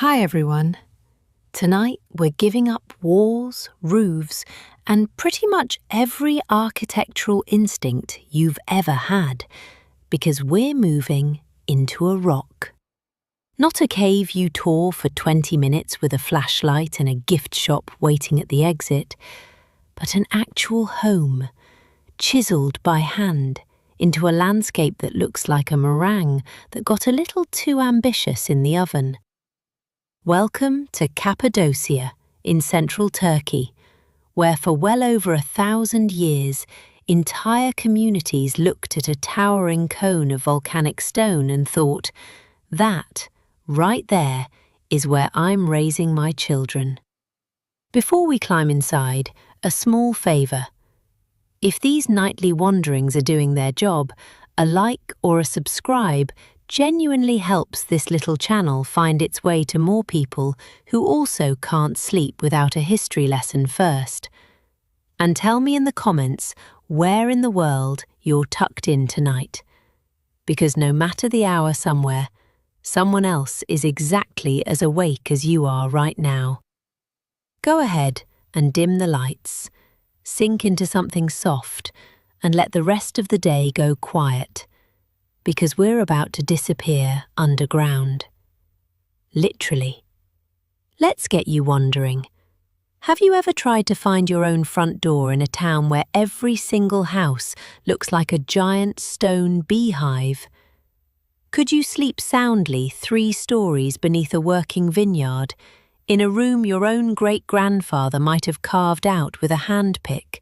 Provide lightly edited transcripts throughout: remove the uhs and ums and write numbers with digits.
Hi everyone. Tonight we're giving up walls, roofs, and pretty much every architectural instinct you've ever had, because we're moving into a rock. Not a cave you tour for 20 minutes with a flashlight and a gift shop waiting at the exit, but an actual home, chiselled by hand into a landscape that looks like a meringue that got a little too ambitious in the oven. Welcome to Cappadocia in central Turkey, where for well over 1,000 years, entire communities looked at a towering cone of volcanic stone and thought, that, right there, is where I'm raising my children. Before we climb inside, a small favour. If these nightly wanderings are doing their job, a like or a subscribe genuinely helps this little channel find its way to more people who also can't sleep without a history lesson first. And tell me in the comments where in the world you're tucked in tonight. Because no matter the hour somewhere, someone else is exactly as awake as you are right now. Go ahead and dim the lights, sink into something soft, and let the rest of the day go quiet. Because we're about to disappear underground. Literally. Let's get you wondering. Have you ever tried to find your own front door in a town where every single house looks like a giant stone beehive? Could you sleep soundly 3 stories beneath a working vineyard, in a room your own great-grandfather might have carved out with a handpick?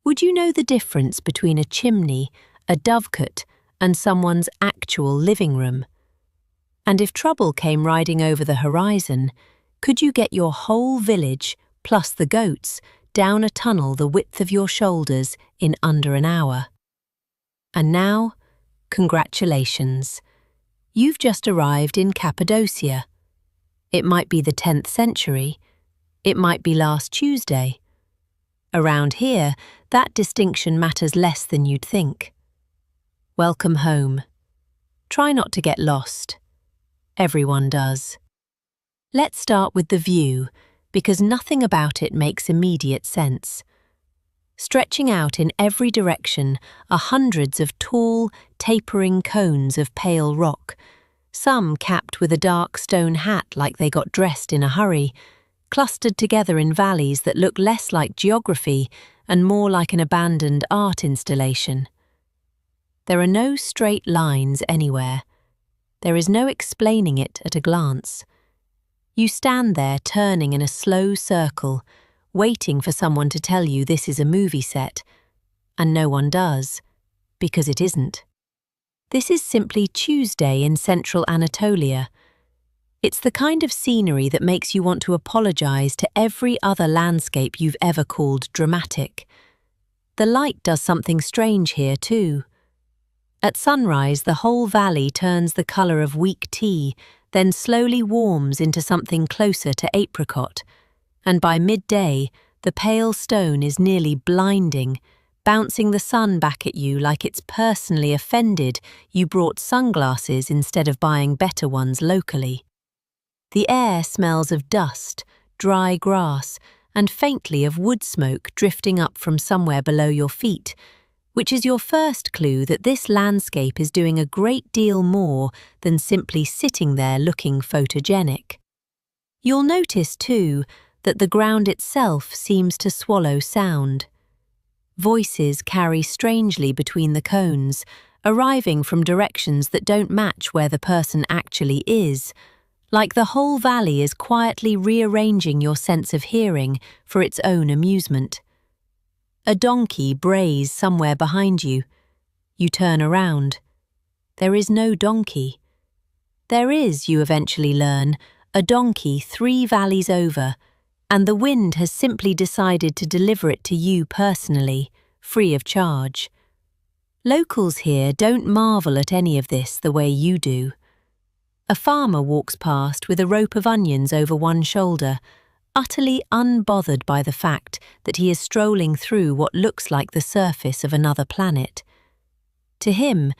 Would you know the difference between a chimney, a dovecote, and someone's actual living room? And if trouble came riding over the horizon, could you get your whole village, plus the goats, down a tunnel the width of your shoulders in under an hour? And now, congratulations. You've just arrived in Cappadocia. It might be the 10th century. It might be last Tuesday. Around here, that distinction matters less than you'd think. Welcome home. Try not to get lost. Everyone does. Let's start with the view, because nothing about it makes immediate sense. Stretching out in every direction are hundreds of tall, tapering cones of pale rock, some capped with a dark stone hat like they got dressed in a hurry, clustered together in valleys that look less like geography and more like an abandoned art installation. There are no straight lines anywhere. There is no explaining it at a glance. You stand there turning in a slow circle, waiting for someone to tell you this is a movie set, and no one does, because it isn't. This is simply Tuesday in central Anatolia. It's the kind of scenery that makes you want to apologise to every other landscape you've ever called dramatic. The light does something strange here too. At sunrise, the whole valley turns the colour of weak tea, then slowly warms into something closer to apricot, and by midday, the pale stone is nearly blinding, bouncing the sun back at you like it's personally offended you brought sunglasses instead of buying better ones locally. The air smells of dust, dry grass, and faintly of wood smoke drifting up from somewhere below your feet, which is your first clue that this landscape is doing a great deal more than simply sitting there looking photogenic. You'll notice, too, that the ground itself seems to swallow sound. Voices carry strangely between the cones, arriving from directions that don't match where the person actually is, like the whole valley is quietly rearranging your sense of hearing for its own amusement. A donkey brays somewhere behind you. You turn around. There is no donkey. There is, you eventually learn, a donkey 3 valleys over, and the wind has simply decided to deliver it to you personally, free of charge. Locals here don't marvel at any of this the way you do. A farmer walks past with a rope of onions over one shoulder, utterly unbothered by the fact that he is strolling through what looks like the surface of another planet. To him,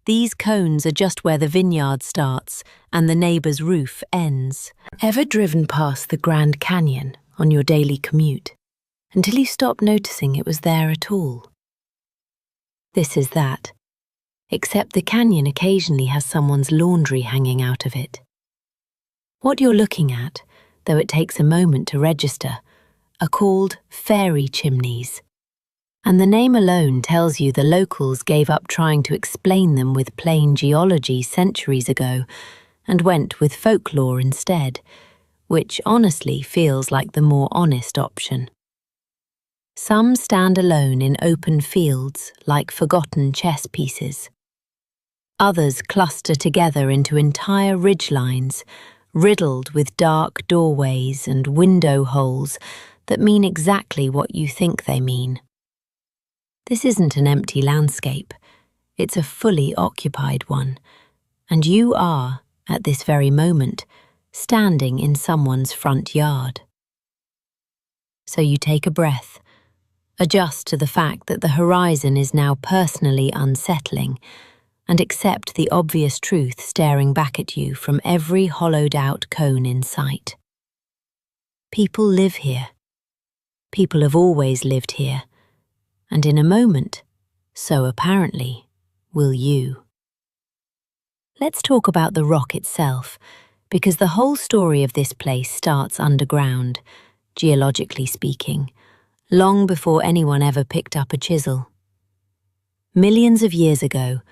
these cones are just where the vineyard starts and the neighbour's roof ends. Ever driven past the Grand Canyon on your daily commute until you stop noticing it was there at all? This is that, except the canyon occasionally has someone's laundry hanging out of it. What you're looking at, though it takes a moment to register, are called fairy chimneys. And the name alone tells you the locals gave up trying to explain them with plain geology centuries ago and went with folklore instead, which honestly feels like the more honest option. Some stand alone in open fields like forgotten chess pieces. Others cluster together into entire ridgelines, riddled with dark doorways and window holes that mean exactly what you think they mean. This isn't an empty landscape, it's a fully occupied one, and you are, at this very moment, standing in someone's front yard. So you take a breath, adjust to the fact that the horizon is now personally unsettling, and accept the obvious truth staring back at you from every hollowed-out cone in sight. People live here. People have always lived here. And in a moment, so apparently, will you. Let's talk about the rock itself, because the whole story of this place starts underground, geologically speaking, long before anyone ever picked up a chisel. Millions of years ago,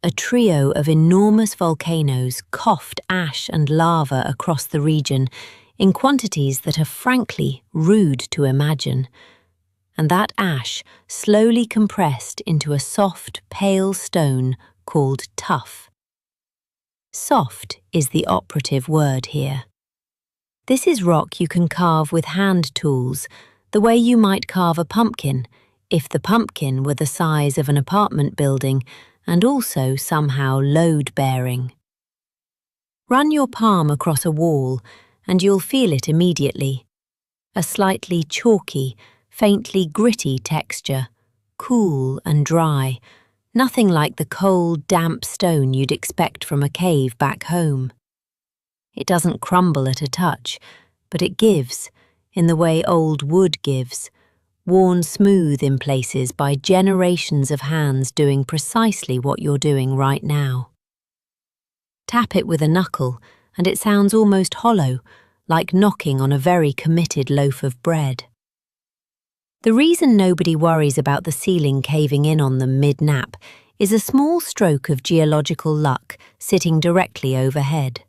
a trio of enormous volcanoes coughed ash and lava across the region in quantities that are frankly rude to imagine. And that ash slowly compressed into a soft, pale stone called tuff. Soft is the operative word here. This is rock you can carve with hand tools, the way you might carve a pumpkin, if the pumpkin were the size of an apartment building and also somehow load-bearing. Run your palm across a wall and you'll feel it immediately. A slightly chalky, faintly gritty texture, cool and dry, nothing like the cold, damp stone you'd expect from a cave back home. It doesn't crumble at a touch, but it gives, in the way old wood gives, worn smooth in places by generations of hands doing precisely what you're doing right now. Tap it with a knuckle, and it sounds almost hollow, like knocking on a very committed loaf of bread. The reason nobody worries about the ceiling caving in on them mid-nap is a small stroke of geological luck sitting directly overhead.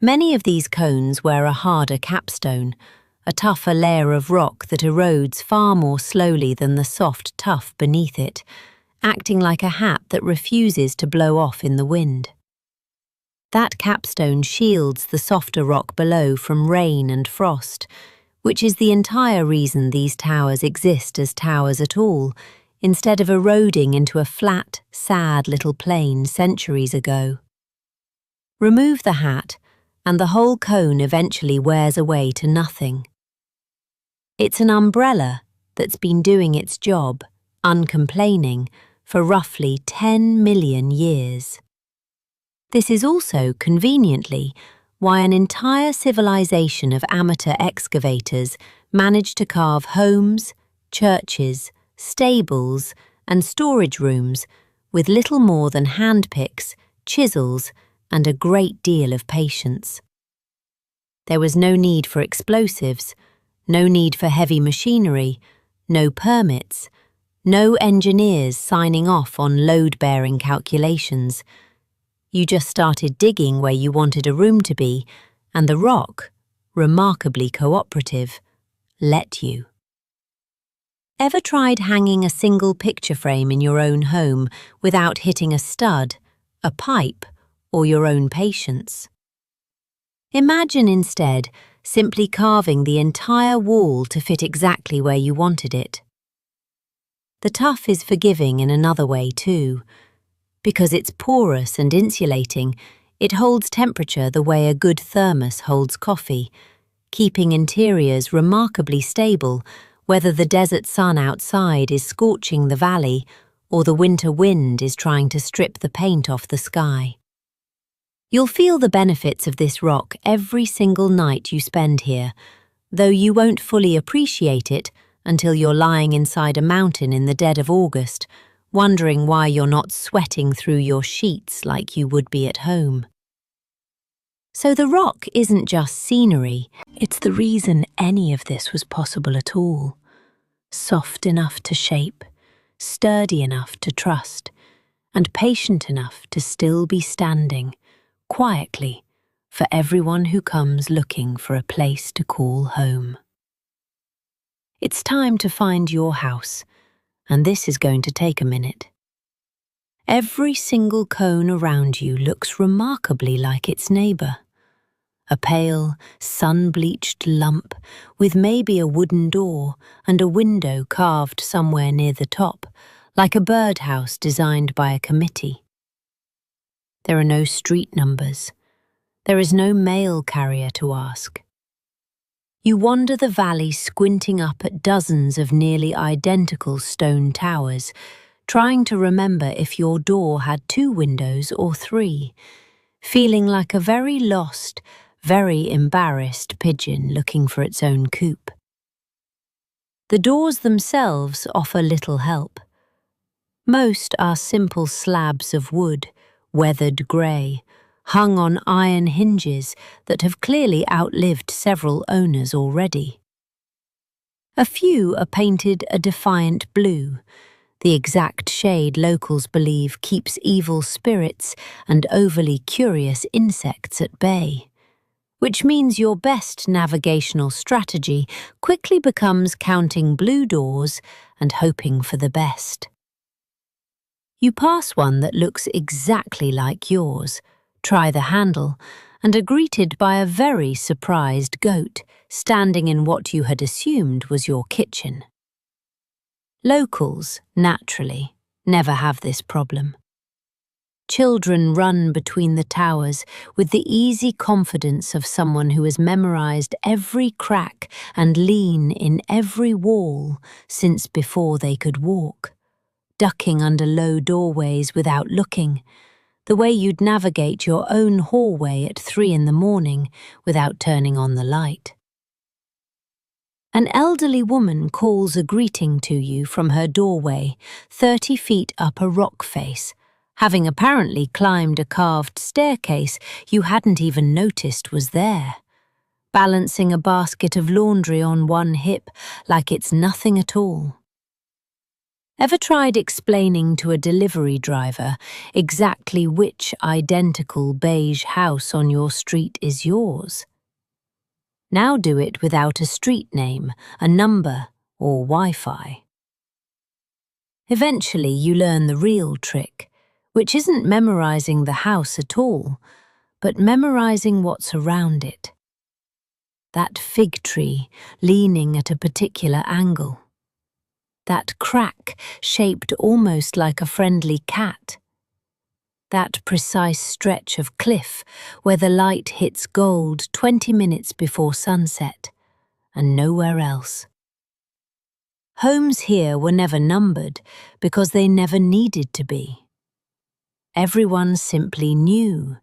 Many of these cones wear a harder capstone, a tougher layer of rock that erodes far more slowly than the soft tuff beneath it, acting like a hat that refuses to blow off in the wind. That capstone shields the softer rock below from rain and frost, which is the entire reason these towers exist as towers at all, instead of eroding into a flat, sad little plain centuries ago. Remove the hat, and the whole cone eventually wears away to nothing. It's an umbrella that's been doing its job, uncomplaining, for roughly 10 million years. This is also, conveniently, why an entire civilization of amateur excavators managed to carve homes, churches, stables, and storage rooms with little more than handpicks, chisels, and a great deal of patience. There was no need for explosives, no need for heavy machinery, no permits, no engineers signing off on load-bearing calculations. You just started digging where you wanted a room to be, and the rock, remarkably cooperative, let you. Ever tried hanging a single picture frame in your own home without hitting a stud, a pipe, or your own patience? Imagine instead simply carving the entire wall to fit exactly where you wanted it. The tuff is forgiving in another way too. Because it's porous and insulating, it holds temperature the way a good thermos holds coffee, keeping interiors remarkably stable whether the desert sun outside is scorching the valley or the winter wind is trying to strip the paint off the sky. You'll feel the benefits of this rock every single night you spend here, though you won't fully appreciate it until you're lying inside a mountain in the dead of August, wondering why you're not sweating through your sheets like you would be at home. So the rock isn't just scenery, it's the reason any of this was possible at all. Soft enough to shape, sturdy enough to trust, and patient enough to still be standing, quietly, for everyone who comes looking for a place to call home. It's time to find your house, and this is going to take a minute. Every single cone around you looks remarkably like its neighbour. A pale, sun-bleached lump with maybe a wooden door and a window carved somewhere near the top, like a birdhouse designed by a committee. There are no street numbers. There is no mail carrier to ask. You wander the valley squinting up at dozens of nearly identical stone towers, trying to remember if your door had 2 windows or 3, feeling like a very lost, very embarrassed pigeon looking for its own coop. The doors themselves offer little help. Most are simple slabs of wood, weathered grey, hung on iron hinges that have clearly outlived several owners already. A few are painted a defiant blue, the exact shade locals believe keeps evil spirits and overly curious insects at bay, which means your best navigational strategy quickly becomes counting blue doors and hoping for the best. You pass one that looks exactly like yours, try the handle, and are greeted by a very surprised goat standing in what you had assumed was your kitchen. Locals, naturally, never have this problem. Children run between the towers with the easy confidence of someone who has memorized every crack and lean in every wall since before they could walk, ducking under low doorways without looking, the way you'd navigate your own hallway at 3 in the morning without turning on the light. An elderly woman calls a greeting to you from her doorway 30 feet up a rock face, having apparently climbed a carved staircase you hadn't even noticed was there, balancing a basket of laundry on one hip like it's nothing at all. Ever tried explaining to a delivery driver exactly which identical beige house on your street is yours? Now do it without a street name, a number, or Wi-Fi. Eventually you learn the real trick, which isn't memorizing the house at all, but memorizing what's around it. That fig tree leaning at a particular angle. That crack shaped almost like a friendly cat. That precise stretch of cliff where the light hits gold 20 minutes before sunset, and nowhere else. Homes here were never numbered because they never needed to be. Everyone simply knew,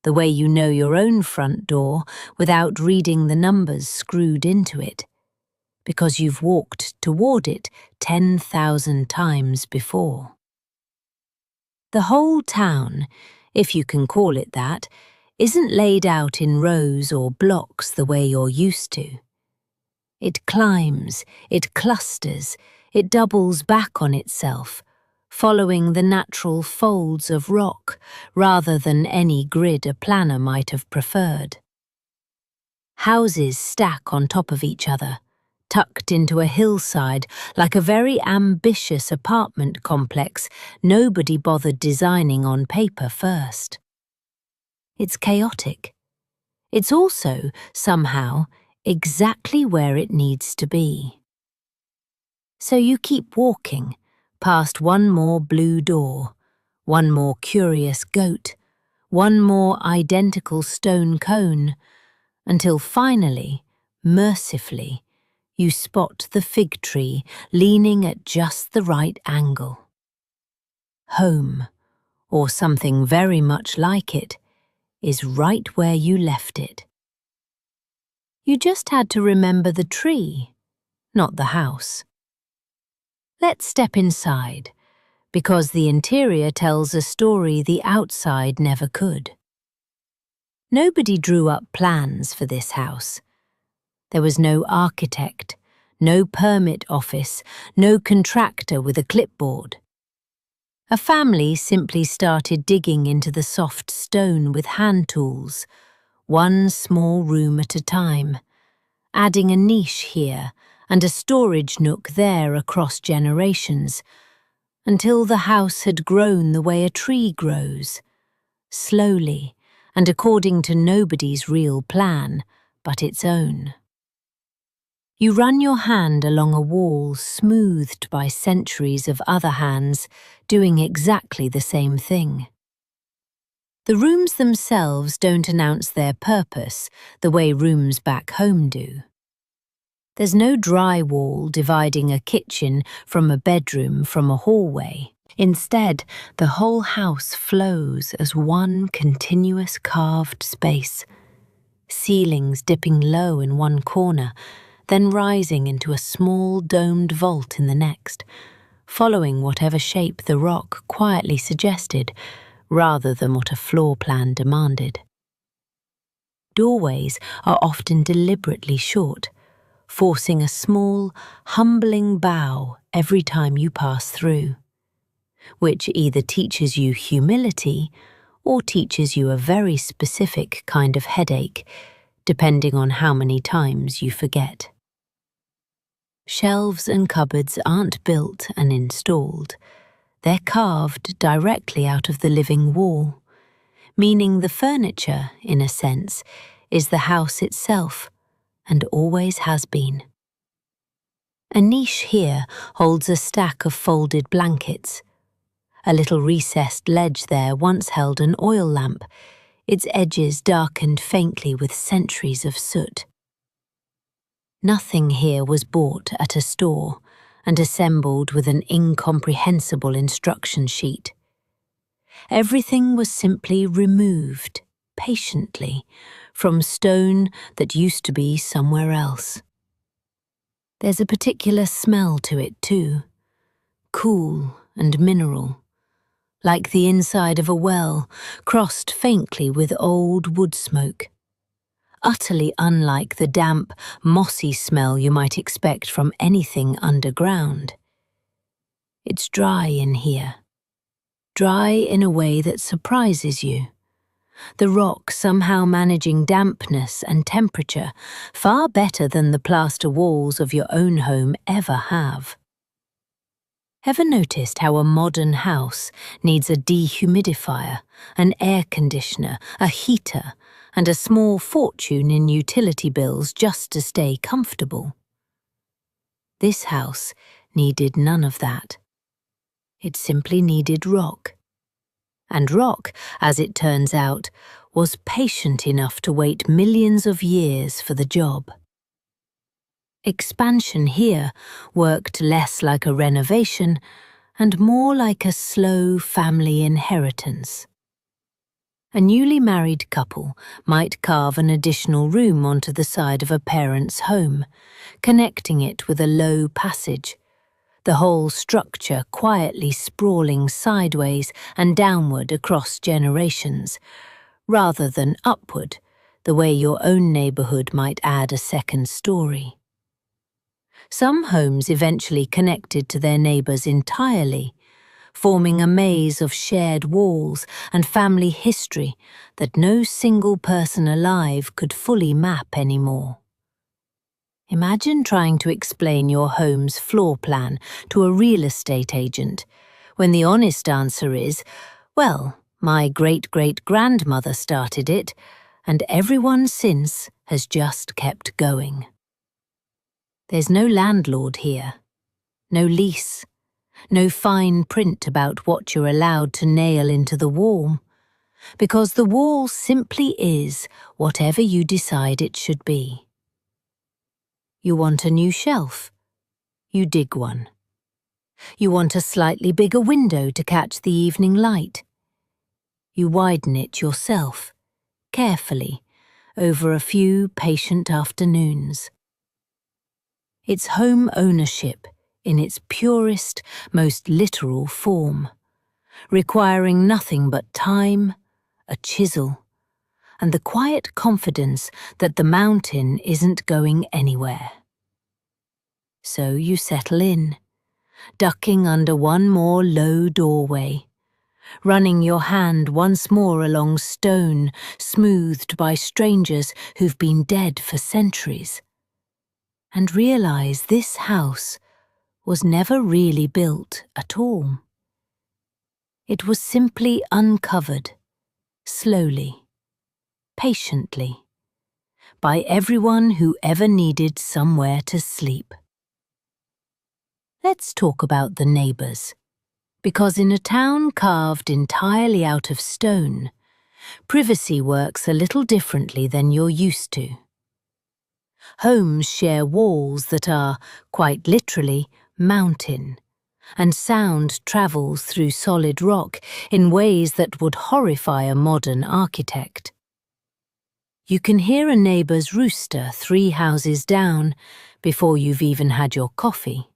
the way you know your own front door without reading the numbers screwed into it, because you've walked toward it 10,000 times before. The whole town, if you can call it that, isn't laid out in rows or blocks the way you're used to. It climbs, it clusters, it doubles back on itself, following the natural folds of rock rather than any grid a planner might have preferred. Houses stack on top of each other, tucked into a hillside like a very ambitious apartment complex nobody bothered designing on paper first. It's chaotic. It's also, somehow, exactly where it needs to be. So you keep walking, past one more blue door, one more curious goat, one more identical stone cone, until finally, mercifully, you spot the fig tree leaning at just the right angle. home, or something very much like it, is right where you left it. You just had to remember the tree, not the house. Let's step inside, because the interior tells a story the outside never could. Nobody drew up plans for this house. There was no architect, no permit office, no contractor with a clipboard. A family simply started digging into the soft stone with hand tools, one small room at a time, adding a niche here and a storage nook there across generations, until the house had grown the way a tree grows, slowly and according to nobody's real plan but its own. You run your hand along a wall smoothed by centuries of other hands doing exactly the same thing. The rooms themselves don't announce their purpose the way rooms back home do. There's no dry wall dividing a kitchen from a bedroom from a hallway. Instead, the whole house flows as one continuous carved space, ceilings dipping low in one corner, then rising into a small domed vault in the next, following whatever shape the rock quietly suggested, rather than what a floor plan demanded. Doorways are often deliberately short, forcing a small, humbling bow every time you pass through, which either teaches you humility or teaches you a very specific kind of headache, depending on how many times you forget. Shelves and cupboards aren't built and installed. They're carved directly out of the living wall, meaning the furniture, in a sense, is the house itself, and always has been. A niche here holds a stack of folded blankets. A little recessed ledge there once held an oil lamp, its edges darkened faintly with centuries of soot. Nothing here was bought at a store and assembled with an incomprehensible instruction sheet. Everything was simply removed, patiently, from stone that used to be somewhere else. There's a particular smell to it too, cool and mineral, like the inside of a well, crossed faintly with old wood smoke. Utterly unlike the damp, mossy smell you might expect from anything underground. It's dry in here. Dry in a way that surprises you. The rock somehow managing dampness and temperature far better than the plaster walls of your own home ever have. Ever noticed how a modern house needs a dehumidifier, an air conditioner, a heater, and a small fortune in utility bills just to stay comfortable? This house needed none of that. It simply needed rock. And rock, as it turns out, was patient enough to wait millions of years for the job. Expansion here worked less like a renovation and more like a slow family inheritance. A newly married couple might carve an additional room onto the side of a parent's home, connecting it with a low passage, the whole structure quietly sprawling sideways and downward across generations, rather than upward, the way your own neighbourhood might add a second story. Some homes eventually connected to their neighbours entirely, forming a maze of shared walls and family history that no single person alive could fully map anymore. Imagine trying to explain your home's floor plan to a real estate agent, when the honest answer is, well, my great-great-grandmother started it, and everyone since has just kept going. There's no landlord here, no lease, no fine print about what you're allowed to nail into the wall, because the wall simply is whatever you decide it should be. You want a new shelf? You dig one. You want a slightly bigger window to catch the evening light. You widen it yourself, carefully, over a few patient afternoons. It's home ownership in its purest, most literal form, requiring nothing but time, a chisel, and the quiet confidence that the mountain isn't going anywhere. So you settle in, ducking under one more low doorway, running your hand once more along stone smoothed by strangers who've been dead for centuries, and realize this house was never really built at all. It was simply uncovered, slowly, patiently, by everyone who ever needed somewhere to sleep. Let's talk about the neighbours, because in a town carved entirely out of stone, privacy works a little differently than you're used to. Homes share walls that are, quite literally, mountain, and sound travels through solid rock in ways that would horrify a modern architect. You can hear a neighbour's rooster 3 houses down before you've even had your coffee.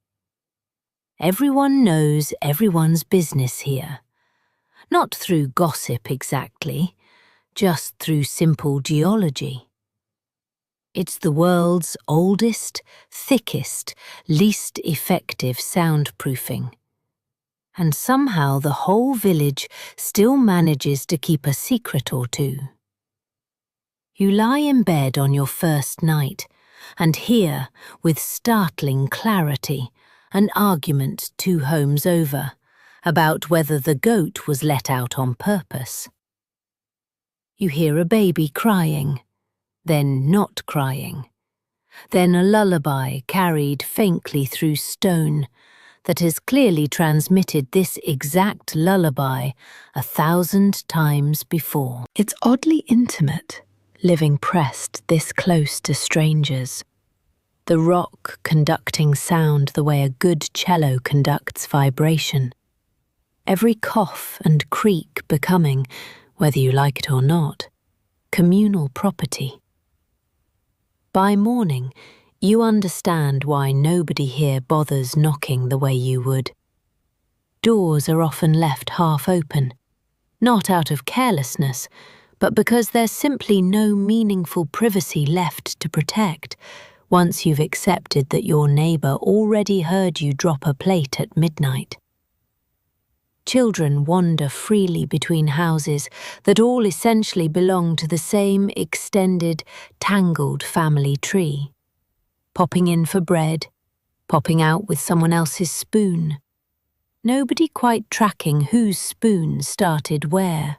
Everyone knows everyone's business here, not through gossip exactly, just through simple geology. It's the world's oldest, thickest, least effective soundproofing. And somehow the whole village still manages to keep a secret or two. You lie in bed on your first night and hear, with startling clarity, an argument 2 homes over about whether the goat was let out on purpose. You hear a baby crying, then not crying, then a lullaby carried faintly through stone that has clearly transmitted this exact lullaby 1,000 times before. It's oddly intimate, living pressed this close to strangers. The rock conducting sound the way a good cello conducts vibration. Every cough and creak becoming, whether you like it or not, communal property. By morning, you understand why nobody here bothers knocking the way you would. Doors are often left half open, not out of carelessness, but because there's simply no meaningful privacy left to protect once you've accepted that your neighbour already heard you drop a plate at midnight. Children wander freely between houses that all essentially belong to the same extended, tangled family tree. Popping in for bread, popping out with someone else's spoon. Nobody quite tracking whose spoon started where.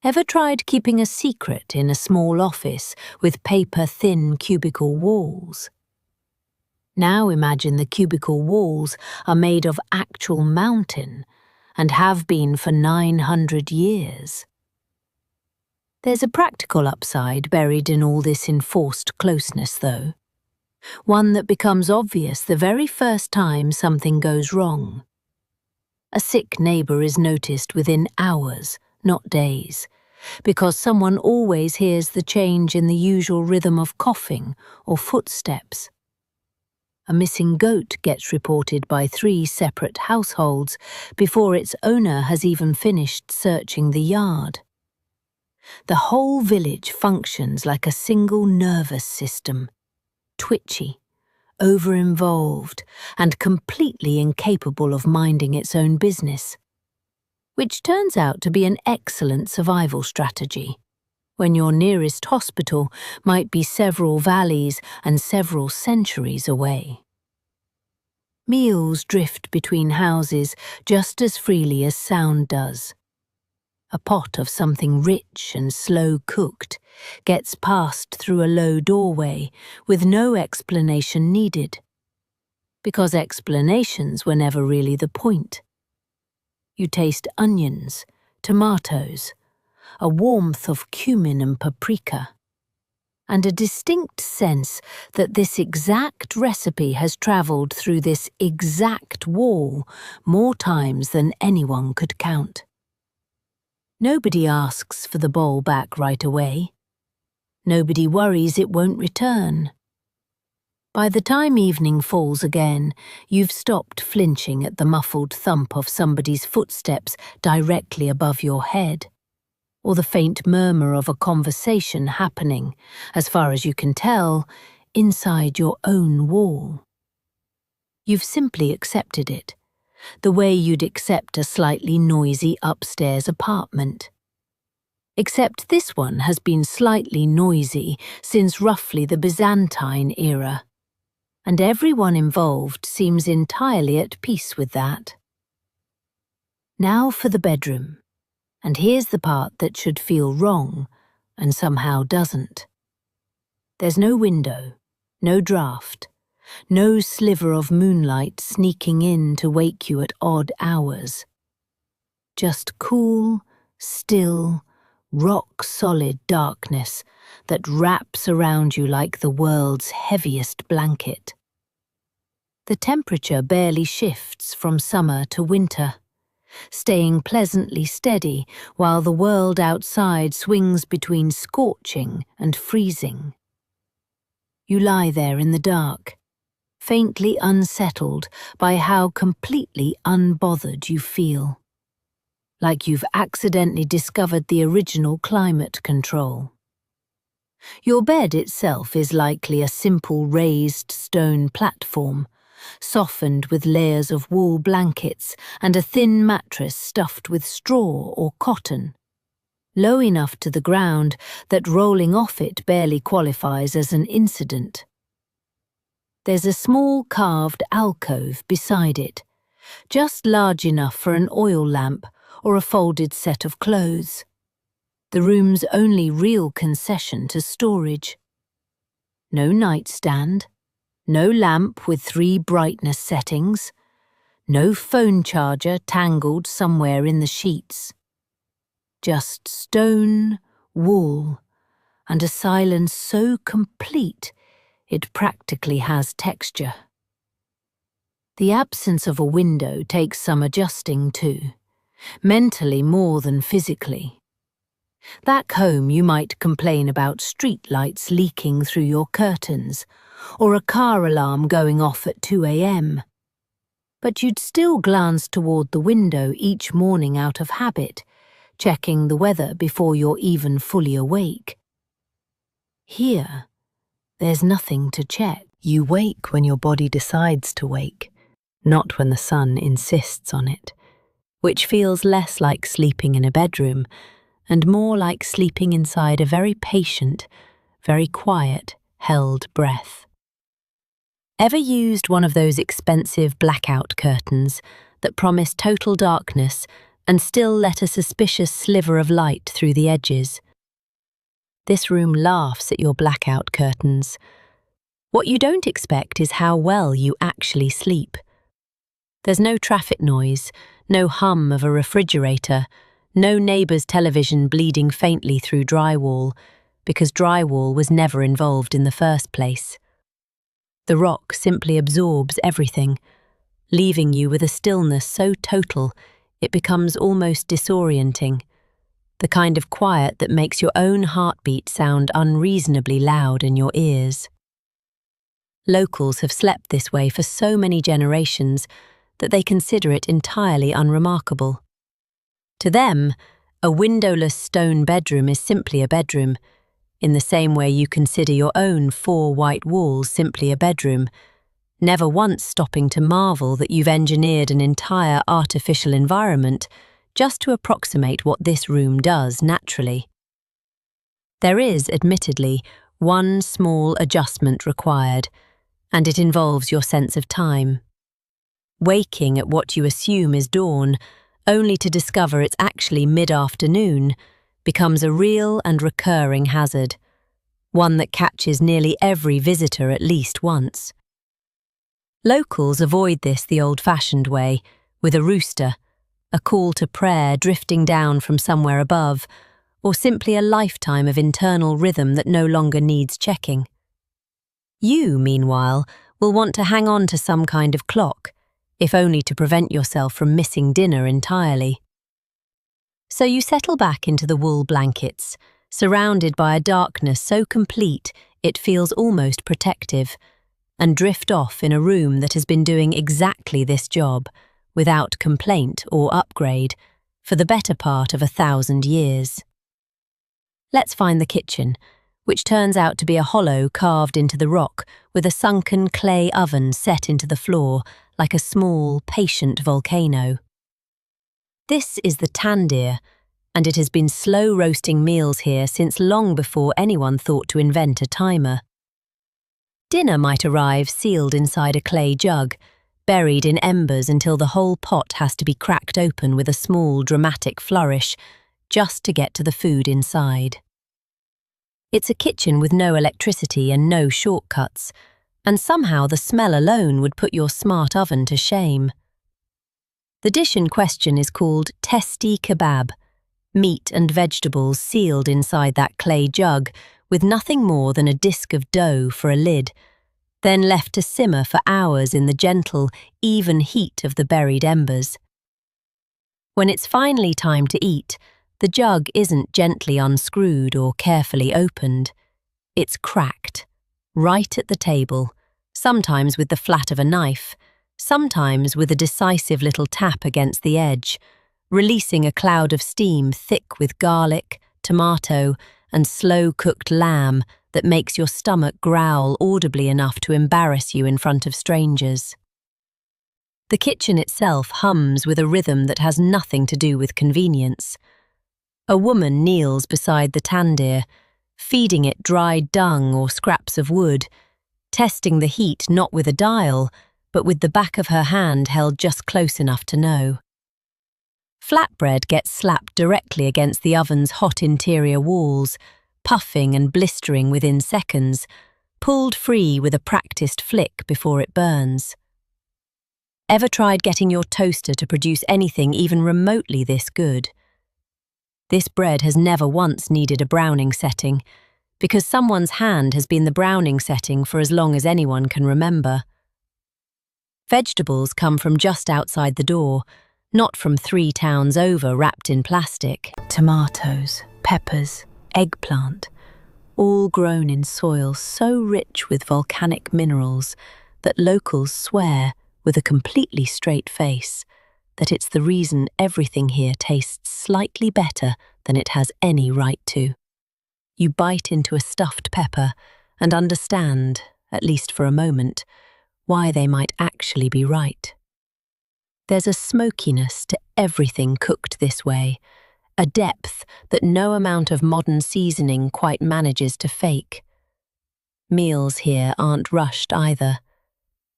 Ever tried keeping a secret in a small office with paper-thin cubicle walls? Now imagine the cubicle walls are made of actual mountain and have been for 900 years. There's a practical upside buried in all this enforced closeness, though. One that becomes obvious the very first time something goes wrong. A sick neighbour is noticed within hours, not days, because someone always hears the change in the usual rhythm of coughing or footsteps. A missing goat gets reported by 3 separate households before its owner has even finished searching the yard. The whole village functions like a single nervous system, twitchy, over-involved, and completely incapable of minding its own business, which turns out to be an excellent survival strategy, when your nearest hospital might be several valleys and several centuries away. Meals drift between houses just as freely as sound does. A pot of something rich and slow-cooked gets passed through a low doorway with no explanation needed, because explanations were never really the point. You taste onions, tomatoes, a warmth of cumin and paprika. and a distinct sense that this exact recipe has travelled through this exact wall more times than anyone could count. Nobody asks for the bowl back right away. Nobody worries it won't return. By the time evening falls again, you've stopped flinching at the muffled thump of somebody's footsteps directly above your head, or the faint murmur of a conversation happening, as far as you can tell, inside your own wall. You've simply accepted it, the way you'd accept a slightly noisy upstairs apartment. Except this one has been slightly noisy since roughly the Byzantine era, and everyone involved seems entirely at peace with that. Now for the bedroom, and here's the part that should feel wrong and somehow doesn't. There's no window, no draught, no sliver of moonlight sneaking in to wake you at odd hours. Just cool, still, rock-solid darkness that wraps around you like the world's heaviest blanket. The temperature barely shifts from summer to winter, staying pleasantly steady while the world outside swings between scorching and freezing. You lie there in the dark, faintly unsettled by how completely unbothered you feel, like you've accidentally discovered the original climate control. Your bed itself is likely a simple raised stone platform, softened with layers of wool blankets and a thin mattress stuffed with straw or cotton, low enough to the ground that rolling off it barely qualifies as an incident. There's a small carved alcove beside it, just large enough for an oil lamp or a folded set of clothes, the room's only real concession to storage. No nightstand, no lamp with 3 brightness settings, no phone charger tangled somewhere in the sheets. Just stone, wool, and a silence so complete it practically has texture. The absence of a window takes some adjusting too, mentally more than physically. Back home you might complain about street lights leaking through your curtains, or a car alarm going off at 2 a.m. But you'd still glance toward the window each morning out of habit, checking the weather before you're even fully awake. Here, there's nothing to check. You wake when your body decides to wake, not when the sun insists on it, which feels less like sleeping in a bedroom and more like sleeping inside a very patient, very quiet, held breath. Ever used one of those expensive blackout curtains that promise total darkness and still let a suspicious sliver of light through the edges? This room laughs at your blackout curtains. What you don't expect is how well you actually sleep. There's no traffic noise, no hum of a refrigerator, no neighbour's television bleeding faintly through drywall, because drywall was never involved in the first place. The rock simply absorbs everything, leaving you with a stillness so total it becomes almost disorienting, the kind of quiet that makes your own heartbeat sound unreasonably loud in your ears. Locals have slept this way for so many generations that they consider it entirely unremarkable. To them, a windowless stone bedroom is simply a bedroom, in the same way you consider your own 4 white walls simply a bedroom, never once stopping to marvel that you've engineered an entire artificial environment just to approximate what this room does naturally. There is, admittedly, one small adjustment required, and it involves your sense of time. Waking at what you assume is dawn, only to discover it's actually mid-afternoon, becomes a real and recurring hazard, one that catches nearly every visitor at least once. Locals avoid this the old-fashioned way, with a rooster, a call to prayer drifting down from somewhere above, or simply a lifetime of internal rhythm that no longer needs checking. You, meanwhile, will want to hang on to some kind of clock, if only to prevent yourself from missing dinner entirely. So you settle back into the wool blankets, surrounded by a darkness so complete it feels almost protective, and drift off in a room that has been doing exactly this job, without complaint or upgrade, for the better part of 1,000 years. Let's find the kitchen, which turns out to be a hollow carved into the rock with a sunken clay oven set into the floor like a small, patient volcano. This is the tandır, and it has been slow roasting meals here since long before anyone thought to invent a timer. Dinner might arrive sealed inside a clay jug, buried in embers until the whole pot has to be cracked open with a small, dramatic flourish, just to get to the food inside. It's a kitchen with no electricity and no shortcuts, and somehow the smell alone would put your smart oven to shame. The dish in question is called testi kebab, meat and vegetables sealed inside that clay jug with nothing more than a disc of dough for a lid, then left to simmer for hours in the gentle, even heat of the buried embers. When it's finally time to eat, the jug isn't gently unscrewed or carefully opened. It's cracked, right at the table, sometimes with the flat of a knife, sometimes with a decisive little tap against the edge, releasing a cloud of steam thick with garlic, tomato, and slow-cooked lamb that makes your stomach growl audibly enough to embarrass you in front of strangers. The kitchen itself hums with a rhythm that has nothing to do with convenience. A woman kneels beside the tandır, feeding it dried dung or scraps of wood, testing the heat not with a dial, but with the back of her hand held just close enough to know. Flatbread gets slapped directly against the oven's hot interior walls, puffing and blistering within seconds, pulled free with a practiced flick before it burns. Ever tried getting your toaster to produce anything even remotely this good? This bread has never once needed a browning setting, because someone's hand has been the browning setting for as long as anyone can remember. Vegetables come from just outside the door, not from 3 towns over wrapped in plastic. Tomatoes, peppers, eggplant, all grown in soil so rich with volcanic minerals that locals swear, with a completely straight face, that it's the reason everything here tastes slightly better than it has any right to. You bite into a stuffed pepper and understand, at least for a moment, why they might actually be right. There's a smokiness to everything cooked this way, a depth that no amount of modern seasoning quite manages to fake. Meals here aren't rushed either.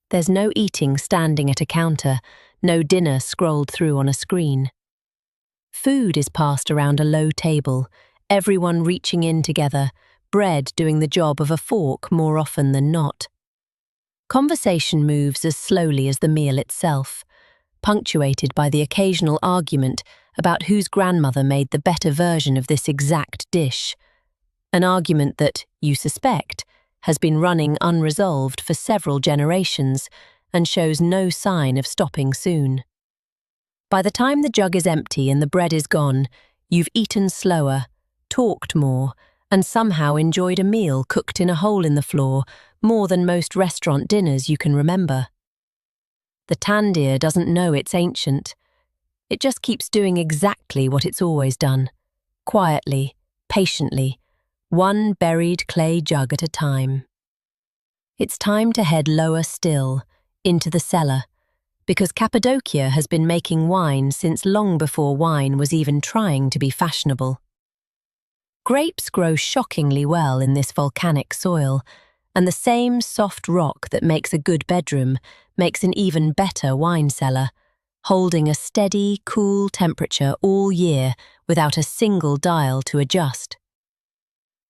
There's no eating standing at a counter, no dinner scrolled through on a screen. Food is passed around a low table, everyone reaching in together, bread doing the job of a fork more often than not. Conversation moves as slowly as the meal itself, punctuated by the occasional argument about whose grandmother made the better version of this exact dish, an argument that, you suspect, has been running unresolved for several generations and shows no sign of stopping soon. By the time the jug is empty and the bread is gone, you've eaten slower, talked more, and somehow enjoyed a meal cooked in a hole in the floor more than most restaurant dinners you can remember. The tandır doesn't know it's ancient. It just keeps doing exactly what it's always done, quietly, patiently, one buried clay jug at a time. It's time to head lower still, into the cellar, because Cappadocia has been making wine since long before wine was even trying to be fashionable. Grapes grow shockingly well in this volcanic soil, and the same soft rock that makes a good bedroom makes an even better wine cellar, holding a steady, cool temperature all year without a single dial to adjust.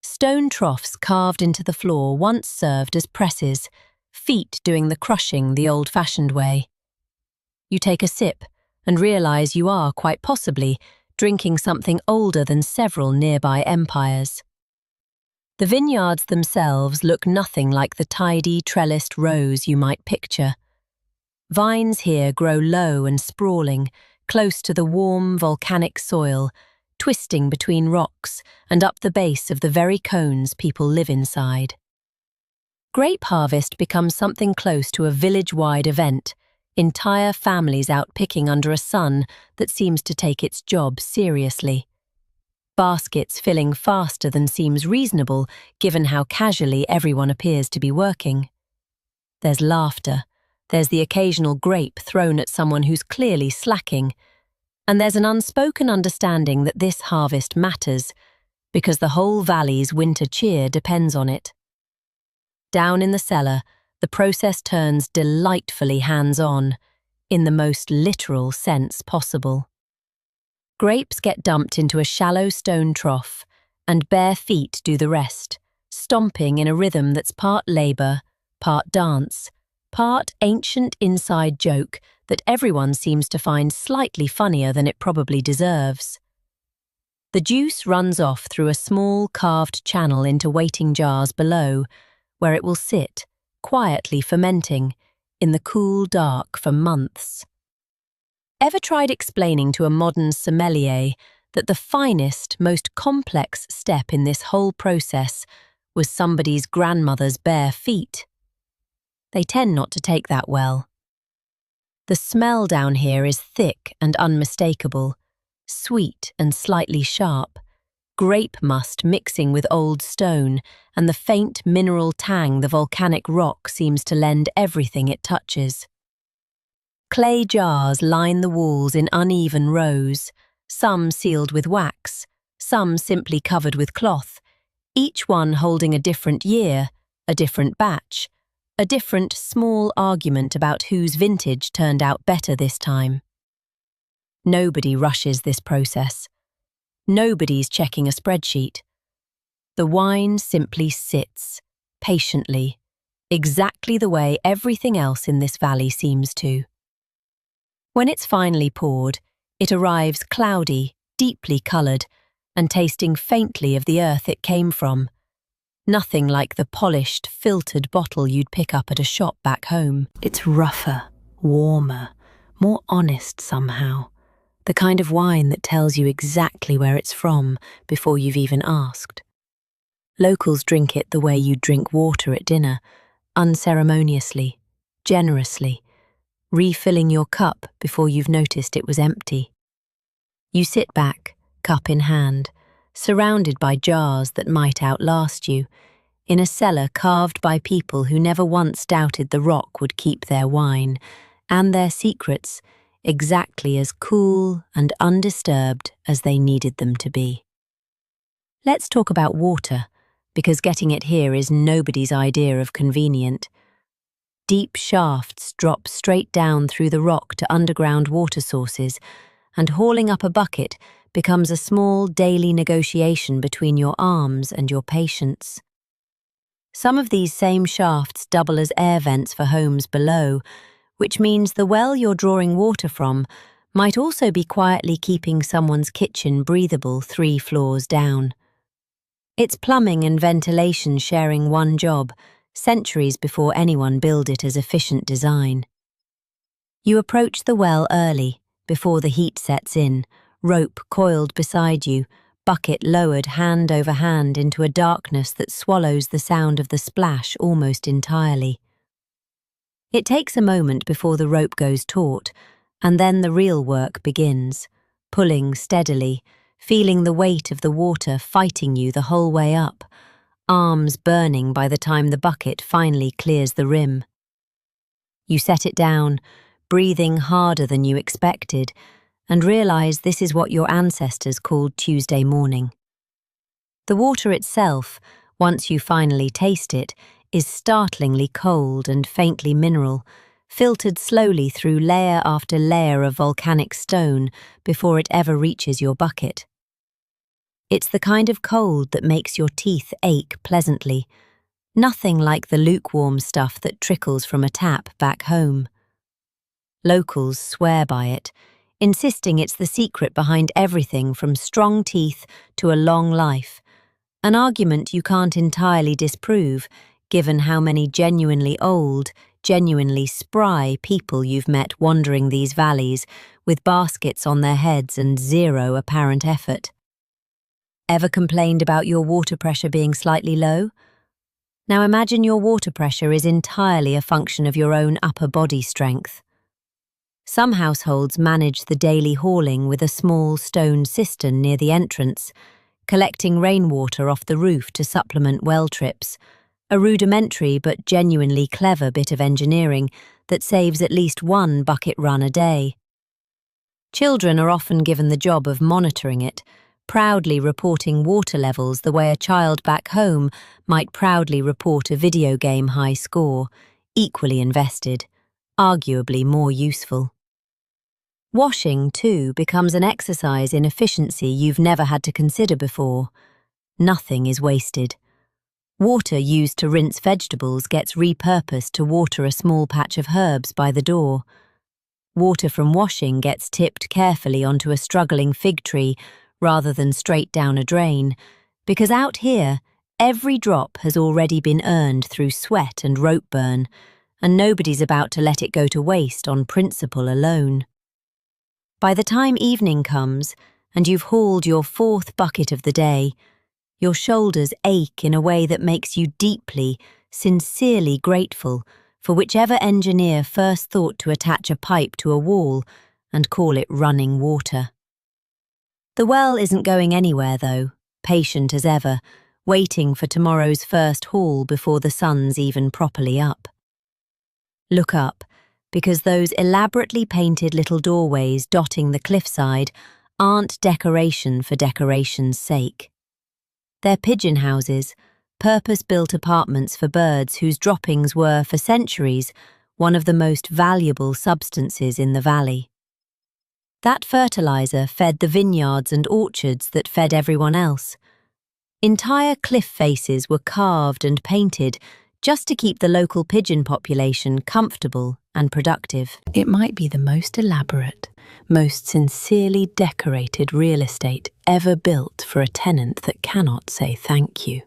Stone troughs carved into the floor once served as presses, feet doing the crushing the old-fashioned way. You take a sip and realize you are, quite possibly, drinking something older than several nearby empires. The vineyards themselves look nothing like the tidy, trellised rows you might picture. Vines here grow low and sprawling, close to the warm, volcanic soil, twisting between rocks and up the base of the very cones people live inside. Grape harvest becomes something close to a village-wide event, entire families out picking under a sun that seems to take its job seriously. Baskets filling faster than seems reasonable given how casually everyone appears to be working. There's laughter, there's the occasional grape thrown at someone who's clearly slacking, and there's an unspoken understanding that this harvest matters because the whole valley's winter cheer depends on it. Down in the cellar, the process turns delightfully hands-on, in the most literal sense possible. Grapes get dumped into a shallow stone trough, and bare feet do the rest, stomping in a rhythm that's part labour, part dance, part ancient inside joke that everyone seems to find slightly funnier than it probably deserves. The juice runs off through a small carved channel into waiting jars below, where it will sit, quietly fermenting, in the cool dark for months. Ever tried explaining to a modern sommelier that the finest, most complex step in this whole process was somebody's grandmother's bare feet? They tend not to take that well. The smell down here is thick and unmistakable, sweet and slightly sharp, grape must mixing with old stone and the faint mineral tang the volcanic rock seems to lend everything it touches. Clay jars line the walls in uneven rows, some sealed with wax, some simply covered with cloth, each one holding a different year, a different batch, a different small argument about whose vintage turned out better this time. Nobody rushes this process. Nobody's checking a spreadsheet. The wine simply sits, patiently, exactly the way everything else in this valley seems to. When it's finally poured, it arrives cloudy, deeply coloured, and tasting faintly of the earth it came from. Nothing like the polished, filtered bottle you'd pick up at a shop back home. It's rougher, warmer, more honest somehow. The kind of wine that tells you exactly where it's from before you've even asked. Locals drink it the way you'd drink water at dinner, unceremoniously, generously, refilling your cup before you've noticed it was empty. You sit back, cup in hand, surrounded by jars that might outlast you, in a cellar carved by people who never once doubted the rock would keep their wine, and their secrets, exactly as cool and undisturbed as they needed them to be. Let's talk about water, because getting it here is nobody's idea of convenient. Deep shafts drop straight down through the rock to underground water sources, and hauling up a bucket becomes a small daily negotiation between your arms and your patience. Some of these same shafts double as air vents for homes below, which means the well you're drawing water from might also be quietly keeping someone's kitchen breathable 3 floors down. It's plumbing and ventilation sharing one job, centuries before anyone built it as efficient design. You approach the well early, before the heat sets in, rope coiled beside you, bucket lowered hand over hand into a darkness that swallows the sound of the splash almost entirely. It takes a moment before the rope goes taut, and then the real work begins, pulling steadily, feeling the weight of the water fighting you the whole way up, arms burning by the time the bucket finally clears the rim. You set it down, breathing harder than you expected, and realise this is what your ancestors called Tuesday morning. The water itself, once you finally taste it, is startlingly cold and faintly mineral, filtered slowly through layer after layer of volcanic stone before it ever reaches your bucket. It's the kind of cold that makes your teeth ache pleasantly, nothing like the lukewarm stuff that trickles from a tap back home. Locals swear by it. insisting it's the secret behind everything from strong teeth to a long life, an argument you can't entirely disprove, given how many genuinely old, genuinely spry people you've met wandering these valleys with baskets on their heads and zero apparent effort. Ever complained about your water pressure being slightly low? Now imagine your water pressure is entirely a function of your own upper body strength. Some households manage the daily hauling with a small stone cistern near the entrance, collecting rainwater off the roof to supplement well trips, a rudimentary but genuinely clever bit of engineering that saves at least one bucket run a day. Children are often given the job of monitoring it, proudly reporting water levels the way a child back home might proudly report a video game high score, equally invested, arguably more useful. Washing, too, becomes an exercise in efficiency you've never had to consider before. Nothing is wasted. Water used to rinse vegetables gets repurposed to water a small patch of herbs by the door. Water from washing gets tipped carefully onto a struggling fig tree rather than straight down a drain, because out here, every drop has already been earned through sweat and rope burn, and nobody's about to let it go to waste on principle alone. By the time evening comes, and you've hauled your fourth bucket of the day, your shoulders ache in a way that makes you deeply, sincerely grateful for whichever engineer first thought to attach a pipe to a wall and call it running water. The well isn't going anywhere, though, patient as ever, waiting for tomorrow's first haul before the sun's even properly up. Look up, because those elaborately painted little doorways dotting the cliffside aren't decoration for decoration's sake. They're pigeon houses, purpose-built apartments for birds whose droppings were, for centuries, one of the most valuable substances in the valley. That fertilizer fed the vineyards and orchards that fed everyone else. Entire cliff faces were carved and painted just to keep the local pigeon population comfortable and productive. It might be the most elaborate, most sincerely decorated real estate ever built for a tenant that cannot say thank you.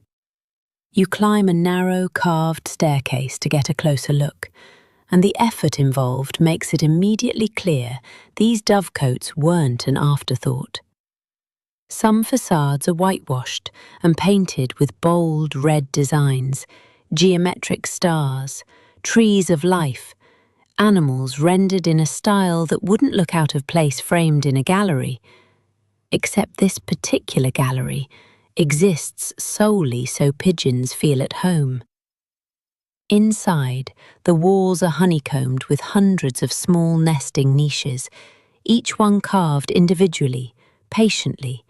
You climb a narrow, carved staircase to get a closer look, and the effort involved makes it immediately clear these dovecotes weren't an afterthought. Some facades are whitewashed and painted with bold red designs, geometric stars, trees of life, animals rendered in a style that wouldn't look out of place framed in a gallery, except this particular gallery exists solely so pigeons feel at home. Inside, the walls are honeycombed with hundreds of small nesting niches, each one carved individually, patiently,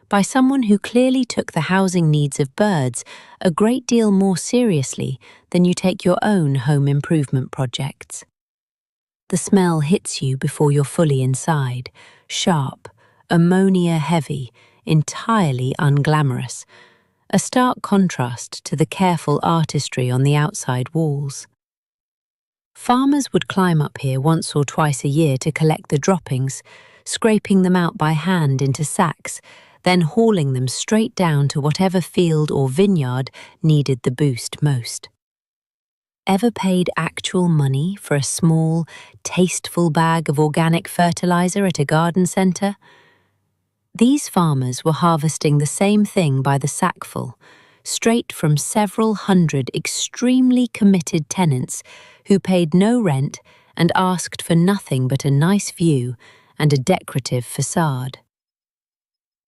by someone who clearly took the housing needs of birds a great deal more seriously than you take your own home improvement projects. The smell hits you before you're fully inside, sharp, ammonia-heavy, entirely unglamorous, a stark contrast to the careful artistry on the outside walls. Farmers would climb up here once or twice a year to collect the droppings, scraping them out by hand into sacks, then hauling them straight down to whatever field or vineyard needed the boost most. Ever paid actual money for a small, tasteful bag of organic fertilizer at a garden centre? These farmers were harvesting the same thing by the sackful, straight from several hundred extremely committed tenants who paid no rent and asked for nothing but a nice view and a decorative facade.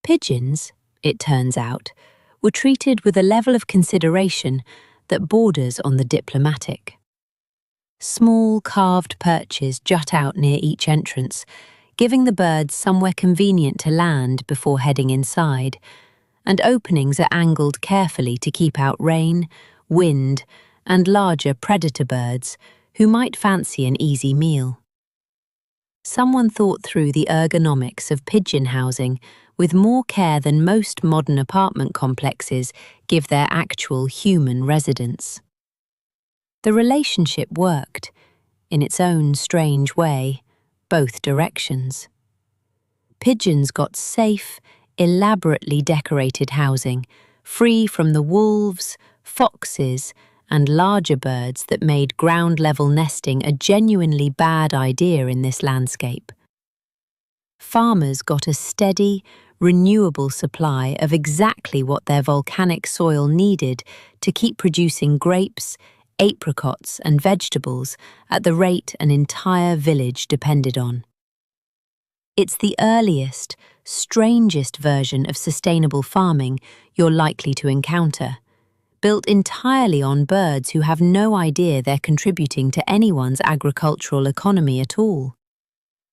Pigeons, it turns out, were treated with a level of consideration that borders on the diplomatic. Small carved perches jut out near each entrance, giving the birds somewhere convenient to land before heading inside, and openings are angled carefully to keep out rain, wind, and larger predator birds who might fancy an easy meal. Someone thought through the ergonomics of pigeon housing with more care than most modern apartment complexes give their actual human residents. The relationship worked, in its own strange way, both directions. pigeons got safe, elaborately decorated housing, free from the wolves, foxes, and larger birds that made ground-level nesting a genuinely bad idea in this landscape. Farmers got a steady, renewable supply of exactly what their volcanic soil needed to keep producing grapes, apricots, and vegetables at the rate an entire village depended on. It's the earliest, strangest version of sustainable farming you're likely to encounter, built entirely on birds who have no idea they're contributing to anyone's agricultural economy at all.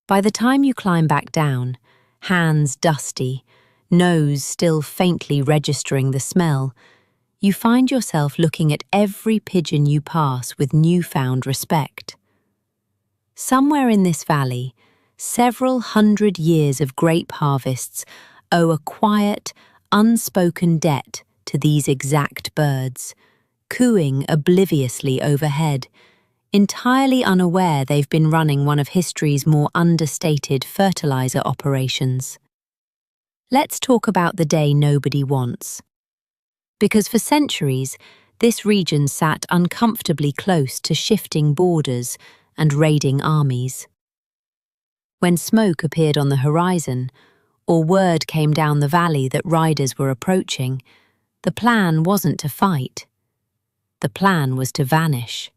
By the time you climb back down, hands dusty, nose still faintly registering the smell, you find yourself looking at every pigeon you pass with newfound respect. Somewhere in this valley, several hundred years of grape harvests owe a quiet, unspoken debt to these exact birds, cooing obliviously overhead, entirely unaware they've been running one of history's more understated fertilizer operations. Let's talk about the day nobody wants. Because for centuries, this region sat uncomfortably close to shifting borders and raiding armies. When smoke appeared on the horizon, or word came down the valley that riders were approaching, the plan wasn't to fight. The plan was to vanish.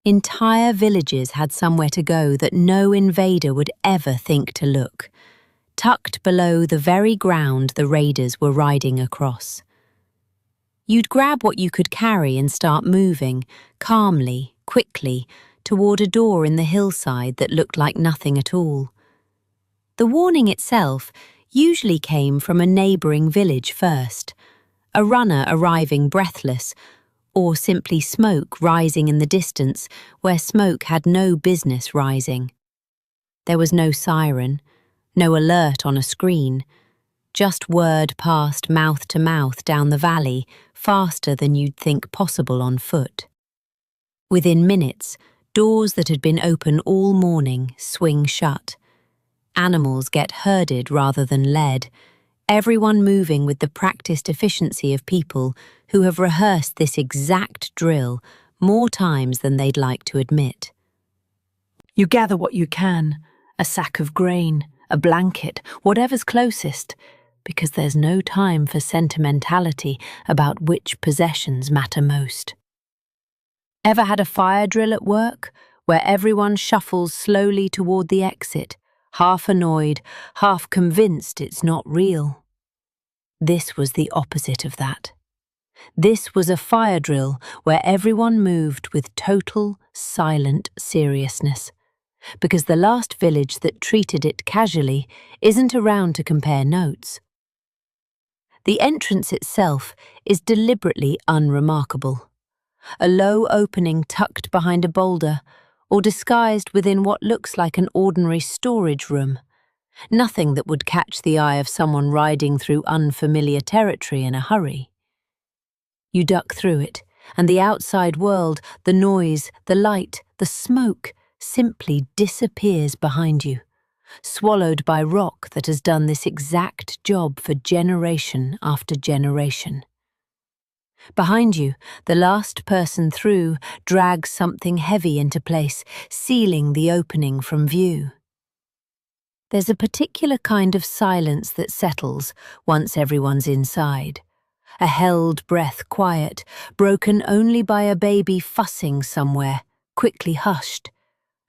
Entire villages had somewhere to go that no invader would ever think to look, tucked below the very ground the raiders were riding across. You'd grab what you could carry and start moving, calmly, quickly, toward a door in the hillside that looked like nothing at all. The warning itself usually came from a neighbouring village first, a runner arriving breathless, or simply smoke rising in the distance where smoke had no business rising. There was no siren, no alert on a screen, just word passed mouth to mouth down the valley faster than you'd think possible on foot. Within minutes, doors that had been open all morning swing shut. Animals get herded rather than led, everyone moving with the practiced efficiency of people who have rehearsed this exact drill more times than they'd like to admit. You gather what you can, a sack of grain, a blanket, whatever's closest, because there's no time for sentimentality about which possessions matter most. Ever had a fire drill at work, where everyone shuffles slowly toward the exit, half annoyed, half convinced it's not real? This was the opposite of that. This was a fire drill where everyone moved with total, silent seriousness, because the last village that treated it casually isn't around to compare notes. The entrance itself is deliberately unremarkable. A low opening tucked behind a boulder, or disguised within what looks like an ordinary storage room. Nothing that would catch the eye of someone riding through unfamiliar territory in a hurry. You duck through it, and the outside world, the noise, the light, the smoke, simply disappears behind you, swallowed by rock that has done this exact job for generation after generation. Behind you, the last person through drags something heavy into place, sealing the opening from view. There's a particular kind of silence that settles once everyone's inside. A held breath quiet, broken only by a baby fussing somewhere, quickly hushed,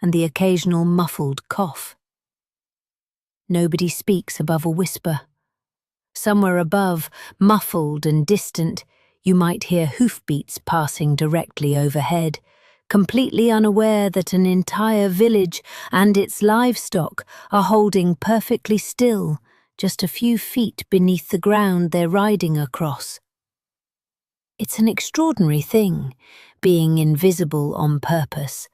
and the occasional muffled cough. Nobody speaks above a whisper. Somewhere above, muffled and distant, you might hear hoofbeats passing directly overhead, completely unaware that an entire village and its livestock are holding perfectly still, just a few feet beneath the ground they're riding across. It's an extraordinary thing, being invisible on purpose,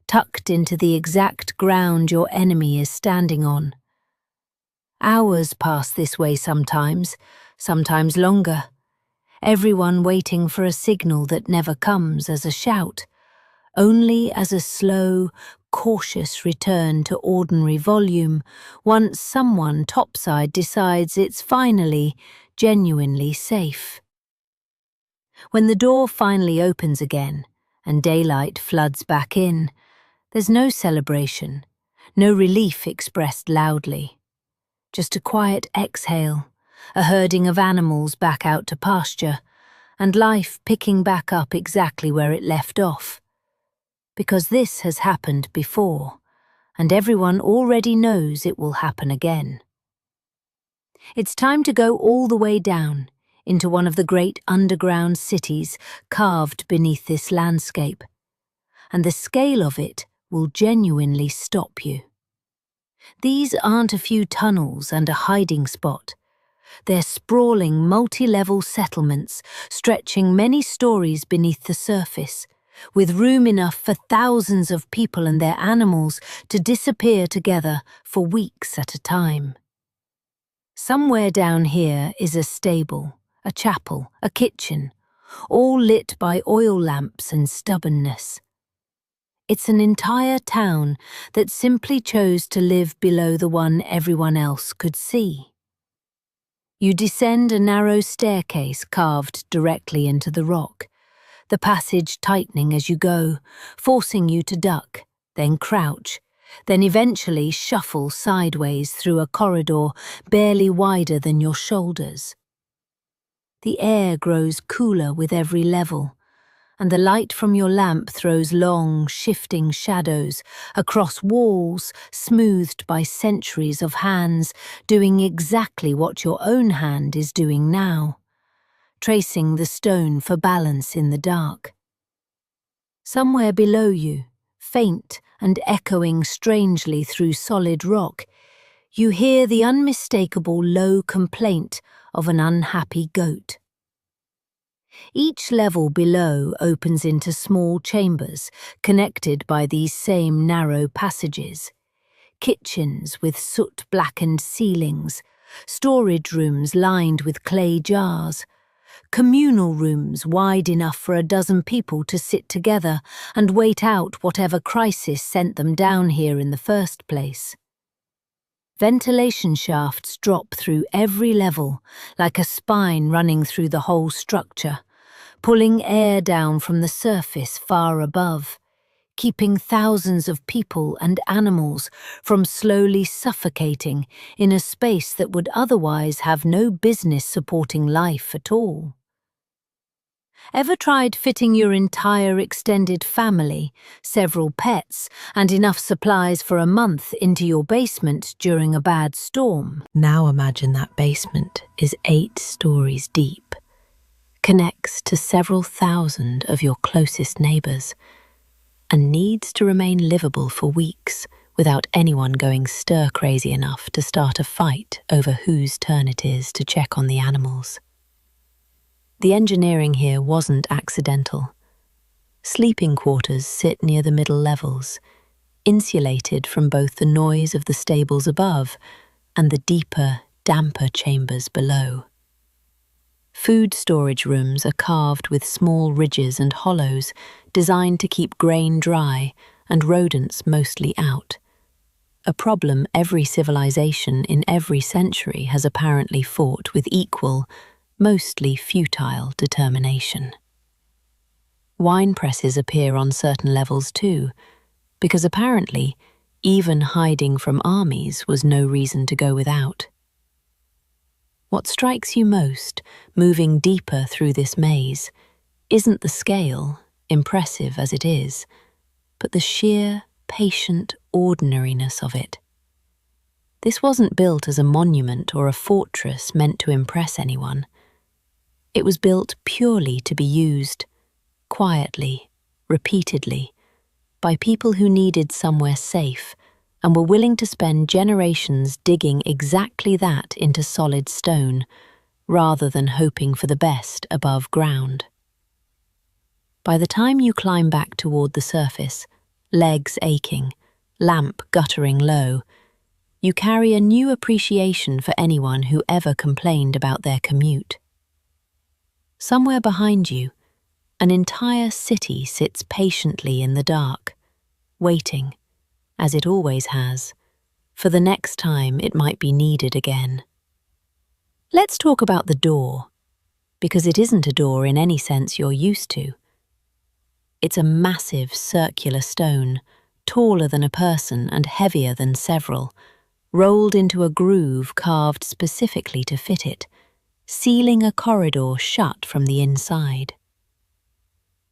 tucked into the exact ground your enemy is standing on. Hours pass this way sometimes longer. Everyone waiting for a signal that never comes as a shout, only as a slow, cautious return to ordinary volume once someone topside decides it's finally, genuinely safe. When the door finally opens again and daylight floods back in, there's no celebration, no relief expressed loudly. Just a quiet exhale, a herding of animals back out to pasture, and life picking back up exactly where it left off. Because this has happened before, and everyone already knows it will happen again. It's time to go all the way down into one of the great underground cities carved beneath this landscape, and the scale of it will genuinely stop you. These aren't a few tunnels and a hiding spot. They're sprawling multi-level settlements stretching many stories beneath the surface, with room enough for thousands of people and their animals to disappear together for weeks at a time. Somewhere down here is a stable, a chapel, a kitchen, all lit by oil lamps and stubbornness. It's an entire town that simply chose to live below the one everyone else could see. You descend a narrow staircase carved directly into the rock, the passage tightening as you go, forcing you to duck, then crouch, then eventually shuffle sideways through a corridor barely wider than your shoulders. The air grows cooler with every level, and the light from your lamp throws long, shifting shadows across walls smoothed by centuries of hands doing exactly what your own hand is doing now, tracing the stone for balance in the dark. Somewhere below you, faint and echoing strangely through solid rock, you hear the unmistakable low complaint of an unhappy goat. Each level below opens into small chambers connected by these same narrow passages. Kitchens with soot-blackened ceilings, storage rooms lined with clay jars, communal rooms wide enough for a dozen people to sit together and wait out whatever crisis sent them down here in the first place. Ventilation shafts drop through every level like a spine running through the whole structure, pulling air down from the surface far above, keeping thousands of people and animals from slowly suffocating in a space that would otherwise have no business supporting life at all. Ever tried fitting your entire extended family, several pets, and enough supplies for a month into your basement during a bad storm? Now imagine that basement is 8 stories deep, connects to several thousand of your closest neighbours, and needs to remain livable for weeks without anyone going stir-crazy enough to start a fight over whose turn it is to check on the animals. The engineering here wasn't accidental. Sleeping quarters sit near the middle levels, insulated from both the noise of the stables above and the deeper, damper chambers below. Food storage rooms are carved with small ridges and hollows designed to keep grain dry and rodents mostly out. A problem every civilization in every century has apparently fought with equal, mostly futile determination. Wine presses appear on certain levels too, because apparently even hiding from armies was no reason to go without. What strikes you most, moving deeper through this maze, isn't the scale, impressive as it is, but the sheer, patient ordinariness of it. This wasn't built as a monument or a fortress meant to impress anyone. It was built purely to be used, quietly, repeatedly, by people who needed somewhere safe and were willing to spend generations digging exactly that into solid stone, rather than hoping for the best above ground. By the time you climb back toward the surface, legs aching, lamp guttering low, you carry a new appreciation for anyone who ever complained about their commute. Somewhere behind you, an entire city sits patiently in the dark, waiting, as it always has, for the next time it might be needed again. Let's talk about the door, because it isn't a door in any sense you're used to. It's a massive circular stone, taller than a person and heavier than several, rolled into a groove carved specifically to fit it, sealing a corridor shut from the inside.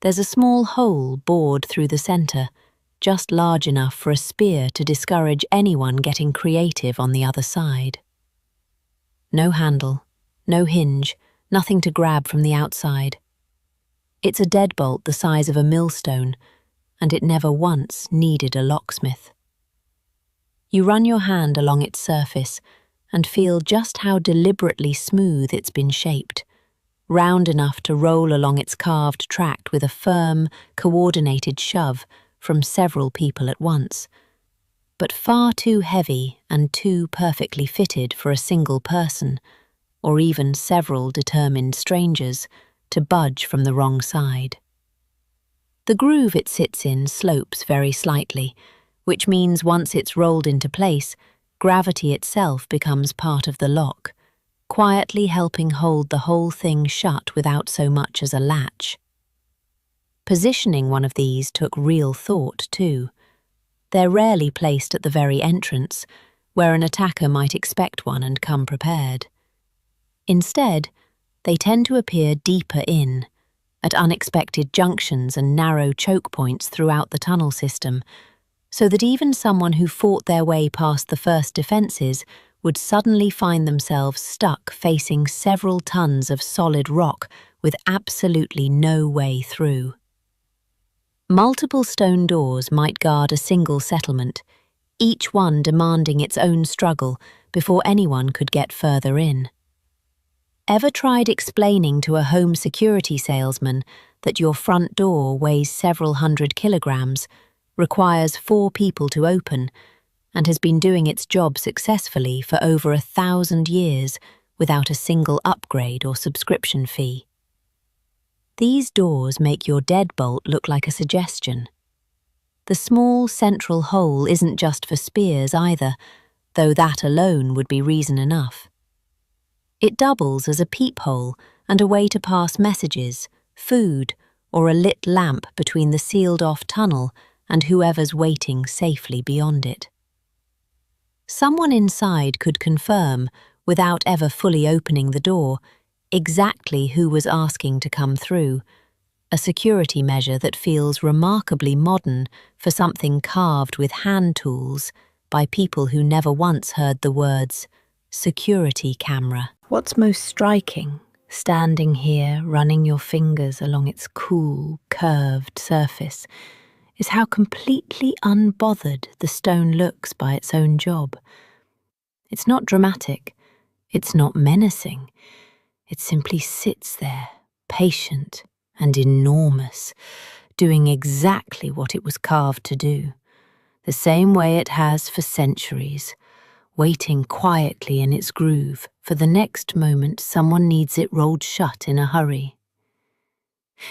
There's a small hole bored through the centre, just large enough for a spear to discourage anyone getting creative on the other side. No handle, no hinge, nothing to grab from the outside. It's a deadbolt the size of a millstone, and it never once needed a locksmith. You run your hand along its surface and feel just how deliberately smooth it's been shaped, round enough to roll along its carved track with a firm, coordinated shove from several people at once, but far too heavy and too perfectly fitted for a single person, or even several determined strangers, to budge from the wrong side. The groove it sits in slopes very slightly, which means once it's rolled into place, gravity itself becomes part of the lock, quietly helping hold the whole thing shut without so much as a latch. Positioning one of these took real thought too. They're rarely placed at the very entrance, where an attacker might expect one and come prepared. Instead, they tend to appear deeper in, at unexpected junctions and narrow choke points throughout the tunnel system, so that even someone who fought their way past the first defences would suddenly find themselves stuck facing several tons of solid rock with absolutely no way through. Multiple stone doors might guard a single settlement, each one demanding its own struggle before anyone could get further in. Ever tried explaining to a home security salesman that your front door weighs several hundred kilograms, requires 4 people to open, and has been doing its job successfully for over 1,000 years without a single upgrade or subscription fee? These doors make your deadbolt look like a suggestion. The small central hole isn't just for spears either, though that alone would be reason enough. It doubles as a peephole and a way to pass messages, food, or a lit lamp between the sealed-off tunnel and whoever's waiting safely beyond it. Someone inside could confirm, without ever fully opening the door, exactly who was asking to come through, a security measure that feels remarkably modern for something carved with hand tools by people who never once heard the words security camera. What's most striking, standing here running your fingers along its cool, curved surface, is how completely unbothered the stone looks by its own job. It's not dramatic, it's not menacing, it simply sits there, patient and enormous, doing exactly what it was carved to do, the same way it has for centuries, waiting quietly in its groove for the next moment someone needs it rolled shut in a hurry.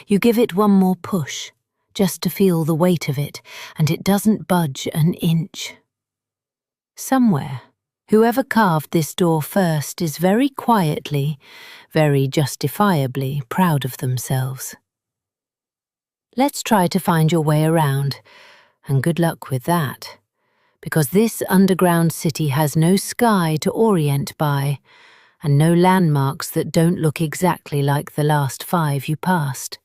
You give it one more push, just to feel the weight of it, and it doesn't budge an inch. Somewhere, whoever carved this door first is very quietly, very justifiably proud of themselves. Let's try to find your way around, and good luck with that, because this underground city has no sky to orient by, and no landmarks that don't look exactly like the last 5 you passed.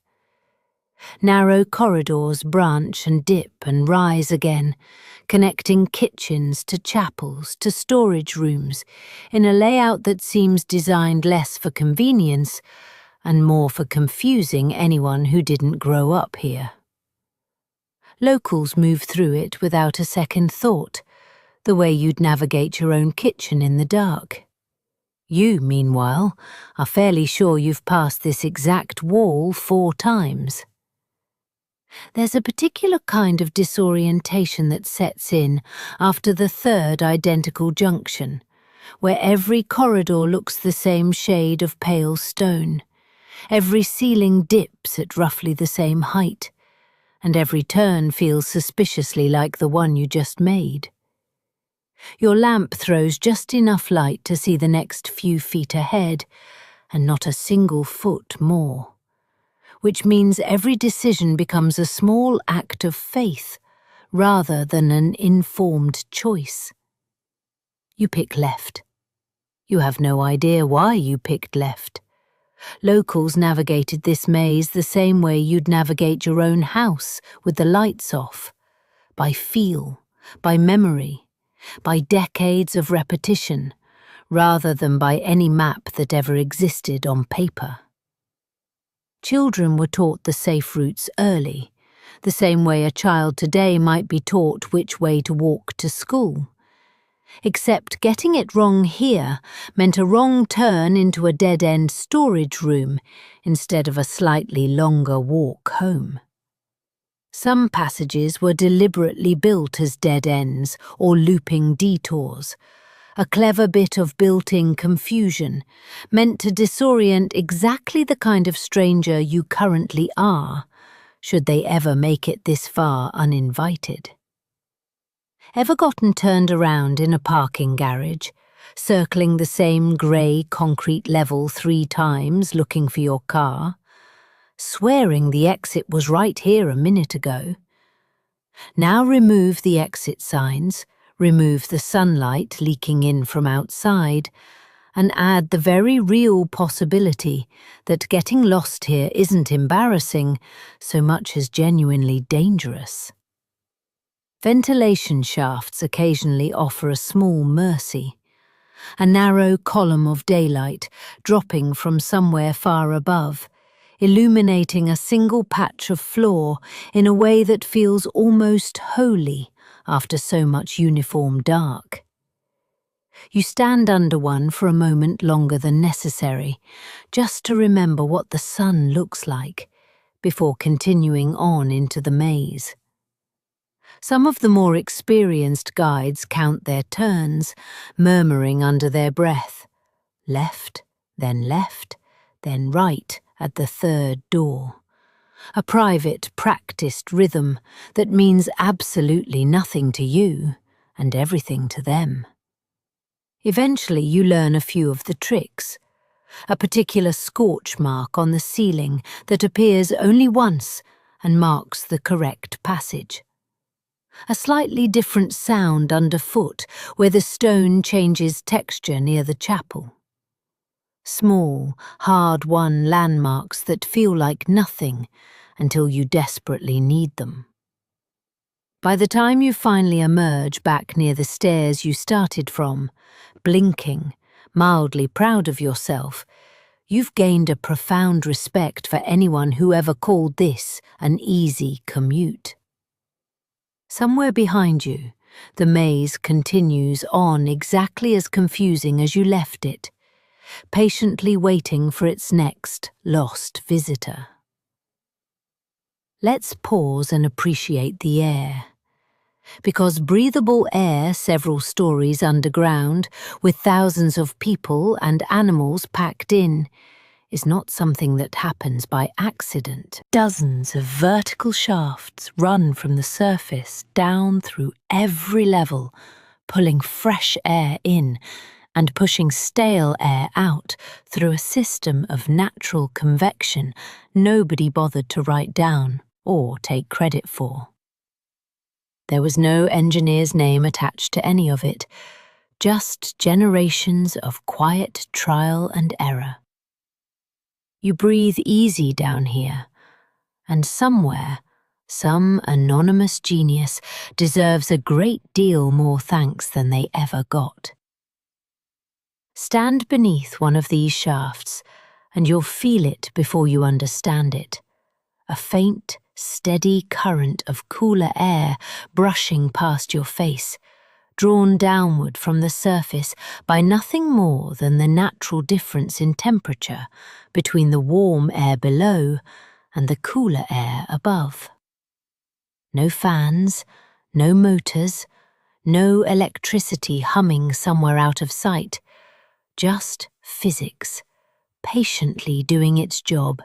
Narrow corridors branch and dip and rise again, connecting kitchens to chapels to storage rooms in a layout that seems designed less for convenience and more for confusing anyone who didn't grow up here. Locals move through it without a second thought, the way you'd navigate your own kitchen in the dark. You, meanwhile, are fairly sure you've passed this exact wall 4 times. There's a particular kind of disorientation that sets in after the 3rd identical junction, where every corridor looks the same shade of pale stone, every ceiling dips at roughly the same height, and every turn feels suspiciously like the one you just made. Your lamp throws just enough light to see the next few feet ahead, and not a single foot more, which means every decision becomes a small act of faith rather than an informed choice. You pick left. You have no idea why you picked left. Locals navigated this maze the same way you'd navigate your own house with the lights off, by feel, by memory, by decades of repetition, rather than by any map that ever existed on paper. Children were taught the safe routes early, the same way a child today might be taught which way to walk to school. Except getting it wrong here meant a wrong turn into a dead-end storage room instead of a slightly longer walk home. Some passages were deliberately built as dead ends or looping detours, a clever bit of built-in confusion, meant to disorient exactly the kind of stranger you currently are, should they ever make it this far uninvited. Ever gotten turned around in a parking garage, circling the same grey concrete level 3 times looking for your car, swearing the exit was right here a minute ago? Now remove the exit signs, remove the sunlight leaking in from outside, and add the very real possibility that getting lost here isn't embarrassing so much as genuinely dangerous. Ventilation shafts occasionally offer a small mercy, a narrow column of daylight dropping from somewhere far above, illuminating a single patch of floor in a way that feels almost holy after so much uniform dark. You stand under one for a moment longer than necessary, just to remember what the sun looks like, before continuing on into the maze. Some of the more experienced guides count their turns, murmuring under their breath, left, then right at the 3rd door. A private, practiced rhythm that means absolutely nothing to you and everything to them. Eventually you learn a few of the tricks. A particular scorch mark on the ceiling that appears only once and marks the correct passage. A slightly different sound underfoot where the stone changes texture near the chapel. Small, hard-won landmarks that feel like nothing until you desperately need them. By the time you finally emerge back near the stairs you started from, blinking, mildly proud of yourself, you've gained a profound respect for anyone who ever called this an easy commute. Somewhere behind you, the maze continues on exactly as confusing as you left it, patiently waiting for its next lost visitor. Let's pause and appreciate the air. Because breathable air several stories underground, with thousands of people and animals packed in, is not something that happens by accident. Dozens of vertical shafts run from the surface down through every level, pulling fresh air in and pushing stale air out through a system of natural convection nobody bothered to write down or take credit for. There was no engineer's name attached to any of it, just generations of quiet trial and error. You breathe easy down here, and somewhere, some anonymous genius deserves a great deal more thanks than they ever got. Stand beneath one of these shafts, and you'll feel it before you understand it. A faint, steady current of cooler air brushing past your face, drawn downward from the surface by nothing more than the natural difference in temperature between the warm air below and the cooler air above. No fans, no motors, no electricity humming somewhere out of sight, just physics, patiently doing its job,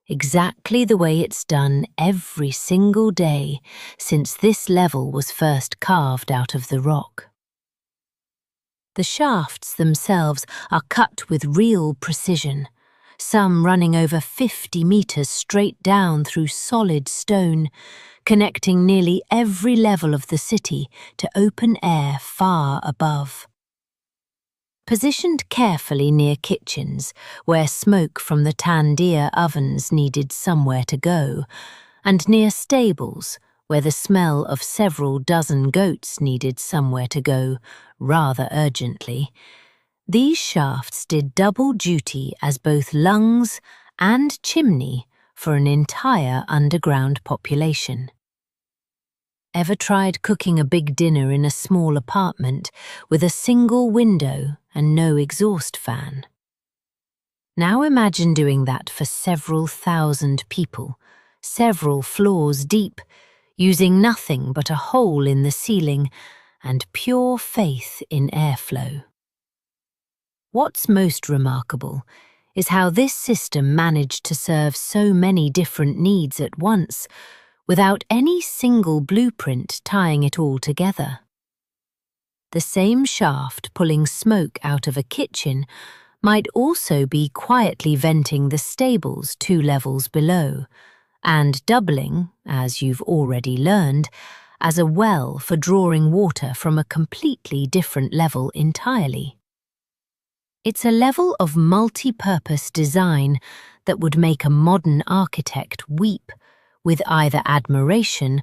exactly the way it's done every single day since this level was first carved out of the rock. The shafts themselves are cut with real precision, some running over 50 meters straight down through solid stone, connecting nearly every level of the city to open air far above. Positioned carefully near kitchens, where smoke from the tandır ovens needed somewhere to go, and near stables, where the smell of several dozen goats needed somewhere to go, rather urgently, these shafts did double duty as both lungs and chimney for an entire underground population. Ever tried cooking a big dinner in a small apartment with a single window and no exhaust fan? Now imagine doing that for several thousand people, several floors deep, using nothing but a hole in the ceiling and pure faith in airflow. What's most remarkable is how this system managed to serve so many different needs at once, without any single blueprint tying it all together. The same shaft pulling smoke out of a kitchen might also be quietly venting the stables 2 levels below, and doubling, as you've already learned, as a well for drawing water from a completely different level entirely. It's a level of multi-purpose design that would make a modern architect weep with either admiration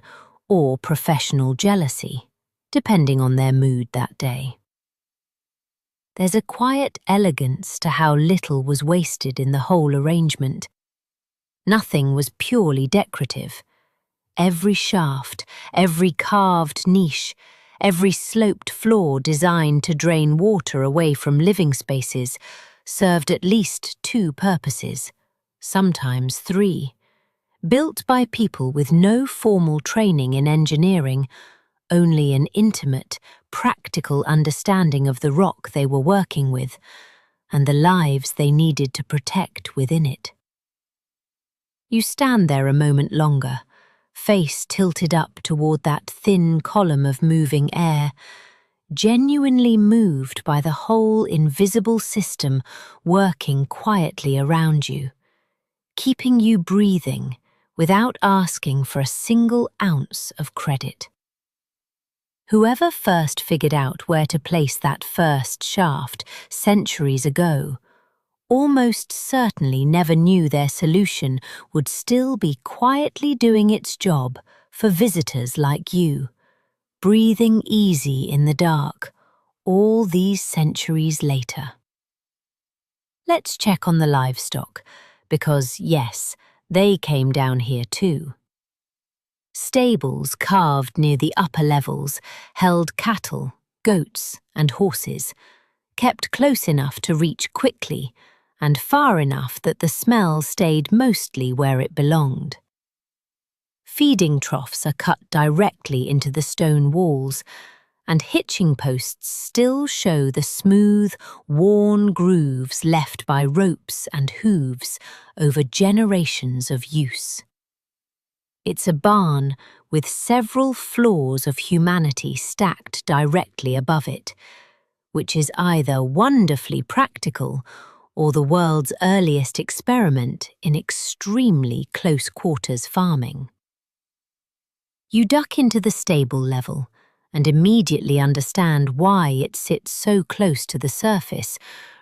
or professional jealousy, depending on their mood that day. There's a quiet elegance to how little was wasted in the whole arrangement. Nothing was purely decorative. Every shaft, every carved niche, every sloped floor designed to drain water away from living spaces served at least 2 purposes, sometimes 3. Built by people with no formal training in engineering, only an intimate, practical understanding of the rock they were working with, and the lives they needed to protect within it. You stand there a moment longer, face tilted up toward that thin column of moving air, genuinely moved by the whole invisible system working quietly around you, keeping you breathing without asking for a single ounce of credit. Whoever first figured out where to place that first shaft centuries ago almost certainly never knew their solution would still be quietly doing its job for visitors like you, breathing easy in the dark all these centuries later. Let's check on the livestock, because yes, they came down here too. Stables carved near the upper levels held cattle, goats, and horses, kept close enough to reach quickly and far enough that the smell stayed mostly where it belonged. Feeding troughs are cut directly into the stone walls, and hitching posts still show the smooth, worn grooves left by ropes and hooves over generations of use. It's a barn with several floors of humanity stacked directly above it, which is either wonderfully practical or the world's earliest experiment in extremely close quarters farming. You duck into the stable level and immediately understand why it sits so close to the surface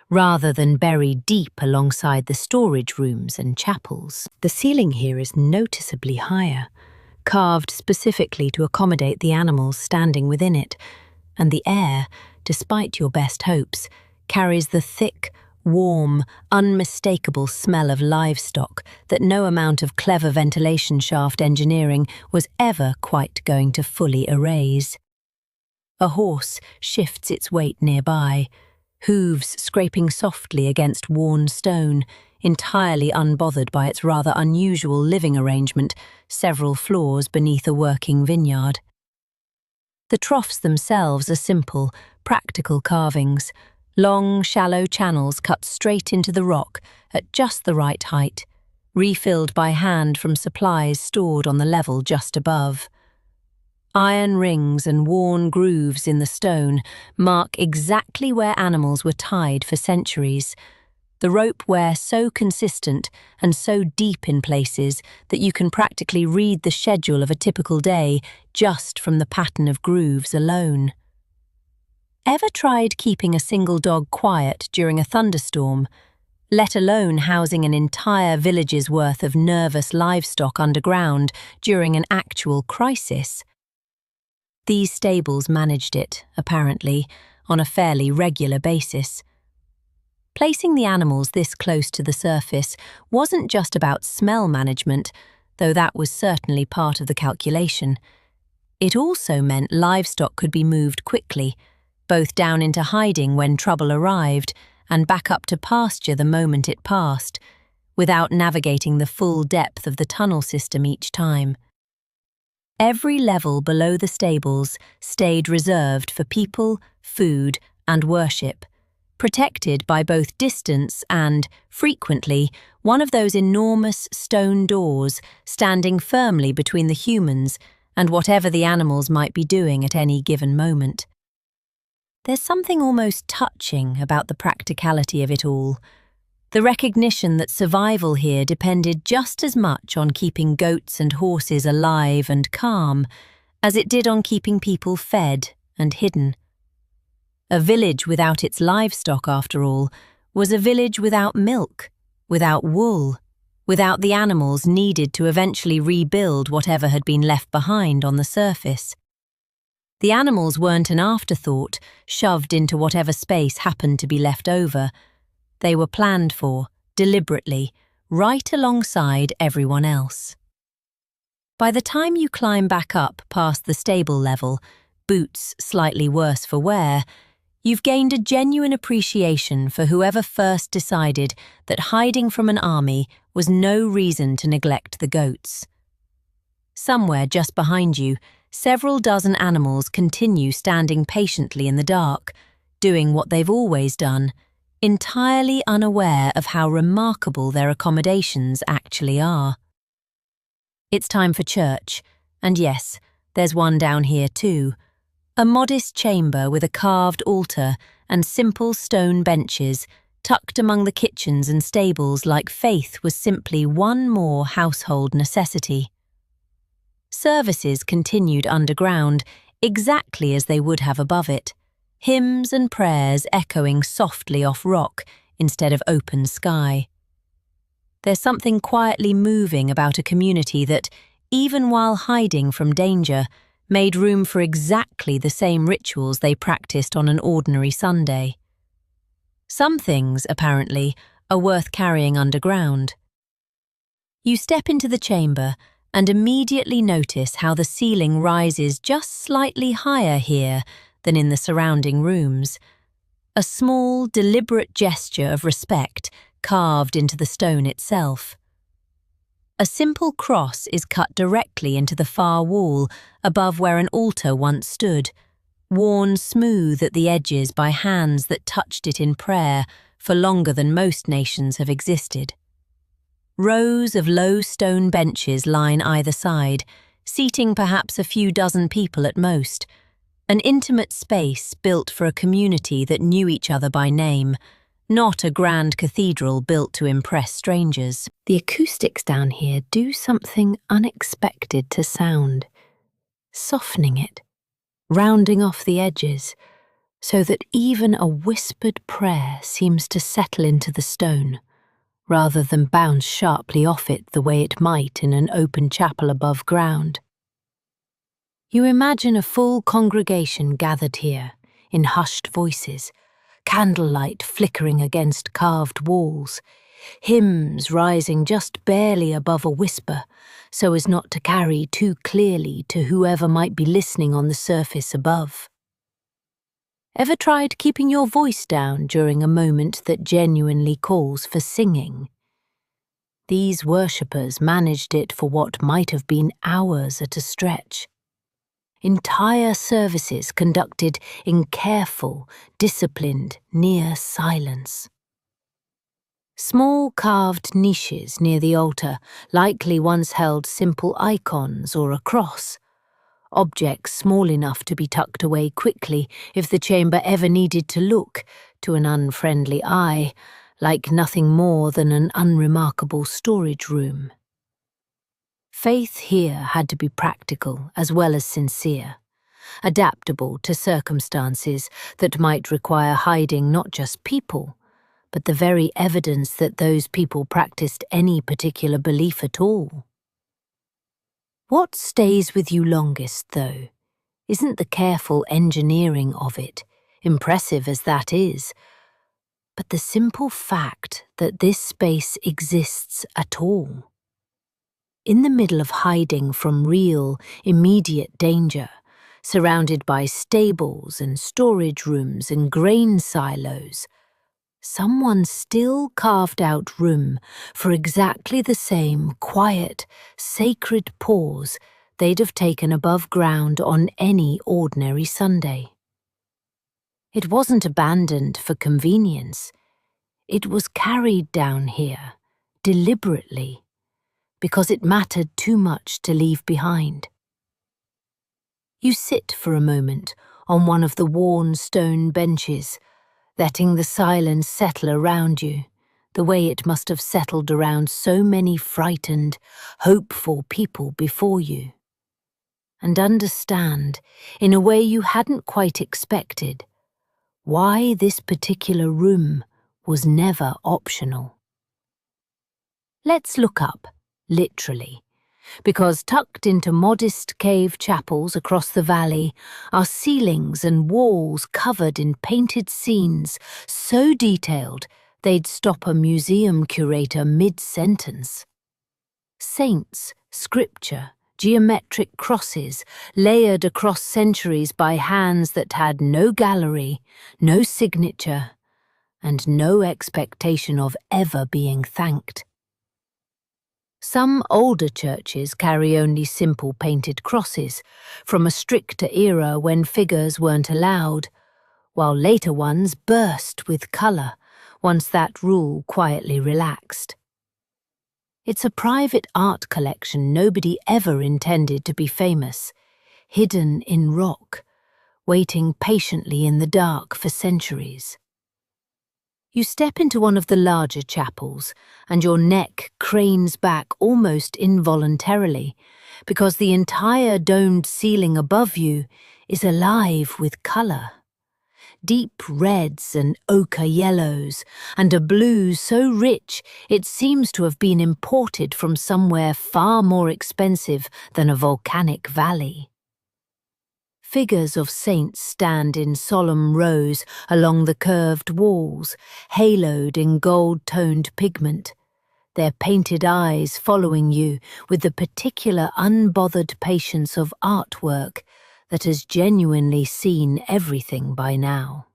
rather than buried deep alongside the storage rooms and chapels. The ceiling here is noticeably higher, carved specifically to accommodate the animals standing within it, and the air, despite your best hopes, carries the thick, warm, unmistakable smell of livestock that no amount of clever ventilation shaft engineering was ever quite going to fully erase. A horse shifts its weight nearby, hooves scraping softly against worn stone, entirely unbothered by its rather unusual living arrangement, several floors beneath a working vineyard. The troughs themselves are simple, practical carvings, long, shallow channels cut straight into the rock at just the right height, refilled by hand from supplies stored on the level just above. Iron rings and worn grooves in the stone mark exactly where animals were tied for centuries. The rope wear so consistent and so deep in places that you can practically read the schedule of a typical day just from the pattern of grooves alone. Ever tried keeping a single dog quiet during a thunderstorm, let alone housing an entire village's worth of nervous livestock underground during an actual crisis? These stables managed it, apparently, on a fairly regular basis. Placing the animals this close to the surface wasn't just about smell management, though that was certainly part of the calculation. It also meant livestock could be moved quickly, both down into hiding when trouble arrived and back up to pasture the moment it passed, without navigating the full depth of the tunnel system each time. Every level below the stables stayed reserved for people, food, and worship, protected by both distance and, frequently, one of those enormous stone doors standing firmly between the humans and whatever the animals might be doing at any given moment. There's something almost touching about the practicality of it all. The recognition that survival here depended just as much on keeping goats and horses alive and calm as it did on keeping people fed and hidden. A village without its livestock, after all, was a village without milk, without wool, without the animals needed to eventually rebuild whatever had been left behind on the surface. The animals weren't an afterthought, shoved into whatever space happened to be left over. They were planned for, deliberately, right alongside everyone else. By the time you climb back up past the stable level, boots slightly worse for wear, you've gained a genuine appreciation for whoever first decided that hiding from an army was no reason to neglect the goats. Somewhere just behind you, several dozen animals continue standing patiently in the dark, doing what they've always done, entirely unaware of how remarkable their accommodations actually are. It's time for church, and yes, there's one down here too. A modest chamber with a carved altar and simple stone benches tucked among the kitchens and stables like faith was simply one more household necessity. Services continued underground, exactly as they would have above it, hymns and prayers echoing softly off rock instead of open sky. There's something quietly moving about a community that, even while hiding from danger, made room for exactly the same rituals they practiced on an ordinary Sunday. Some things, apparently, are worth carrying underground. You step into the chamber and immediately notice how the ceiling rises just slightly higher here than in the surrounding rooms. A small, deliberate gesture of respect carved into the stone itself. A simple cross is cut directly into the far wall above where an altar once stood, worn smooth at the edges by hands that touched it in prayer for longer than most nations have existed. Rows of low stone benches line either side, seating perhaps a few dozen people at most, an intimate space built for a community that knew each other by name, not a grand cathedral built to impress strangers. The acoustics down here do something unexpected to sound, softening it, rounding off the edges, so that even a whispered prayer seems to settle into the stone, rather than bounce sharply off it the way it might in an open chapel above ground. You imagine a full congregation gathered here, in hushed voices, candlelight flickering against carved walls, hymns rising just barely above a whisper, so as not to carry too clearly to whoever might be listening on the surface above. Ever tried keeping your voice down during a moment that genuinely calls for singing? These worshippers managed it for what might have been hours at a stretch. Entire services conducted in careful, disciplined, near silence. Small carved niches near the altar likely once held simple icons or a cross, objects small enough to be tucked away quickly if the chamber ever needed to look, to an unfriendly eye, like nothing more than an unremarkable storage room. Faith here had to be practical as well as sincere, adaptable to circumstances that might require hiding not just people, but the very evidence that those people practiced any particular belief at all. What stays with you longest, though, isn't the careful engineering of it, impressive as that is, but the simple fact that this space exists at all. In the middle of hiding from real, immediate danger, surrounded by stables and storage rooms and grain silos, someone still carved out room for exactly the same quiet, sacred pause they'd have taken above ground on any ordinary Sunday. It wasn't abandoned for convenience. It was carried down here, deliberately, because it mattered too much to leave behind. You sit for a moment on one of the worn stone benches, letting the silence settle around you, the way it must have settled around so many frightened, hopeful people before you. And understand, in a way you hadn't quite expected, why this particular room was never optional. Let's look up, literally, because tucked into modest cave chapels across the valley are ceilings and walls covered in painted scenes so detailed they'd stop a museum curator mid-sentence. Saints, scripture, geometric crosses layered across centuries by hands that had no gallery, no signature, and no expectation of ever being thanked. Some older churches carry only simple painted crosses, from a stricter era when figures weren't allowed, while later ones burst with colour once that rule quietly relaxed. It's a private art collection nobody ever intended to be famous, hidden in rock, waiting patiently in the dark for centuries. You step into one of the larger chapels, and your neck cranes back almost involuntarily, because the entire domed ceiling above you is alive with colour. Deep reds and ochre yellows, and a blue so rich it seems to have been imported from somewhere far more expensive than a volcanic valley. Figures of saints stand in solemn rows along the curved walls, haloed in gold-toned pigment, their painted eyes following you with the particular unbothered patience of artwork that has genuinely seen everything by now.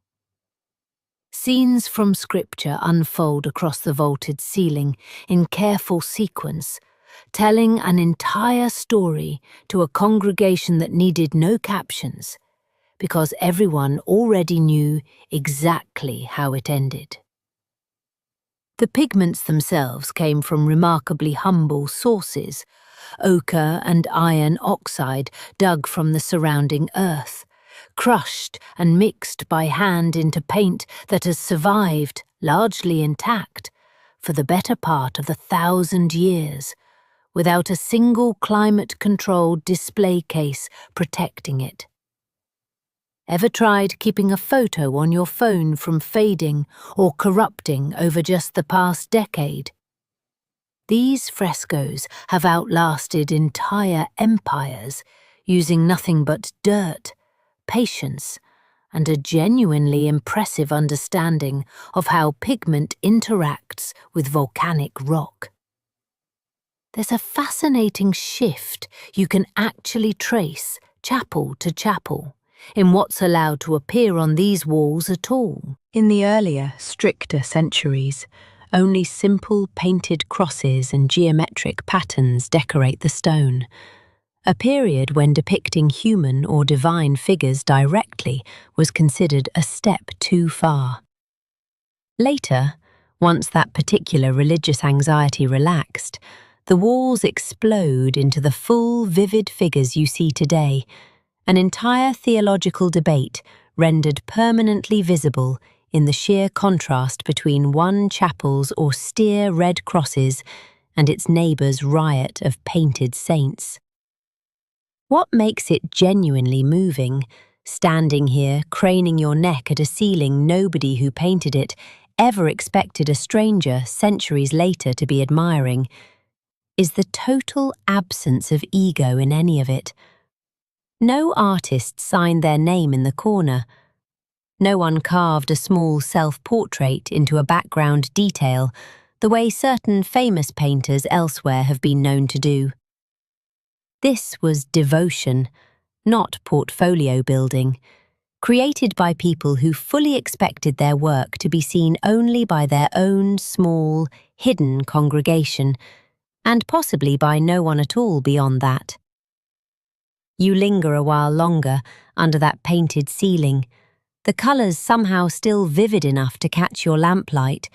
Scenes from scripture unfold across the vaulted ceiling in careful sequence, telling an entire story to a congregation that needed no captions, because everyone already knew exactly how it ended. The pigments themselves came from remarkably humble sources, ochre and iron oxide dug from the surrounding earth, crushed and mixed by hand into paint that has survived, largely intact, for the better part of 1,000 years, without a single climate-controlled display case protecting it. Ever tried keeping a photo on your phone from fading or corrupting over just the past decade? These frescoes have outlasted entire empires, using nothing but dirt, patience, and a genuinely impressive understanding of how pigment interacts with volcanic rock. There's a fascinating shift you can actually trace, chapel to chapel, in what's allowed to appear on these walls at all. In the earlier, stricter centuries, only simple painted crosses and geometric patterns decorate the stone, a period when depicting human or divine figures directly was considered a step too far. Later, Once that particular religious anxiety relaxed, the walls explode into the full, vivid figures you see today, an entire theological debate rendered permanently visible in the sheer contrast between one chapel's austere red crosses and its neighbour's riot of painted saints. What makes it genuinely moving, standing here craning your neck at a ceiling nobody who painted it ever expected a stranger centuries later to be admiring, is the total absence of ego in any of it. No artist signed their name in the corner. No one carved a small self-portrait into a background detail, the way certain famous painters elsewhere have been known to do. This was devotion, not portfolio building, created by people who fully expected their work to be seen only by their own small, hidden congregation, and possibly by no one at all beyond that. You linger a while longer under that painted ceiling, the colours somehow still vivid enough to catch your lamplight,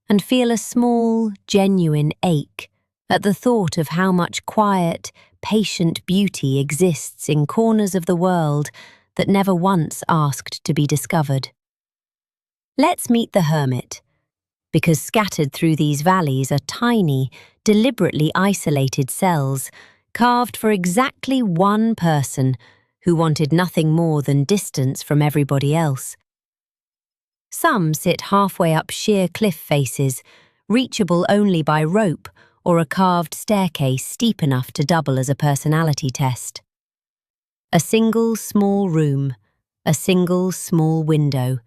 and feel a small, genuine ache at the thought of how much quiet, patient beauty exists in corners of the world that never once asked to be discovered. Let's meet the hermit, because scattered through these valleys are tiny, deliberately isolated cells, carved for exactly one person who wanted nothing more than distance from everybody else. Some sit halfway up sheer cliff faces, reachable only by rope or a carved staircase steep enough to double as a personality test. A single small room, a single small window,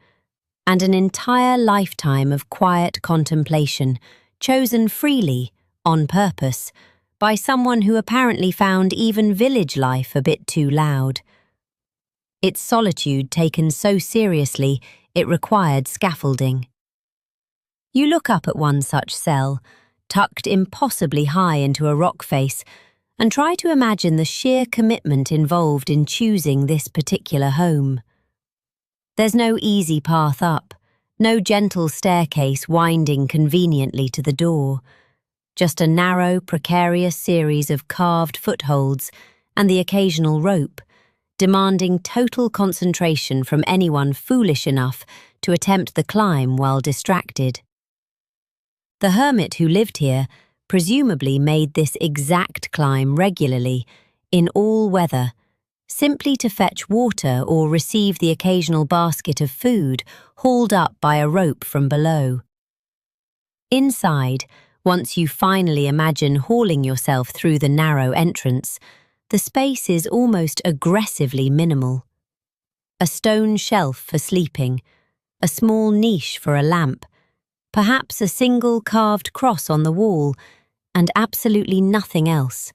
and an entire lifetime of quiet contemplation, chosen freely, on purpose, by someone who apparently found even village life a bit too loud. Its solitude taken so seriously it required scaffolding. You look up at one such cell, tucked impossibly high into a rock face, and try to imagine the sheer commitment involved in choosing this particular home. There's no easy path up, no gentle staircase winding conveniently to the door, just a narrow, precarious series of carved footholds and the occasional rope, demanding total concentration from anyone foolish enough to attempt the climb while distracted. The hermit who lived here presumably made this exact climb regularly, in all weather, simply to fetch water or receive the occasional basket of food hauled up by a rope from below. Inside, once you finally imagine hauling yourself through the narrow entrance, the space is almost aggressively minimal. A stone shelf for sleeping, a small niche for a lamp, perhaps a single carved cross on the wall, and absolutely nothing else.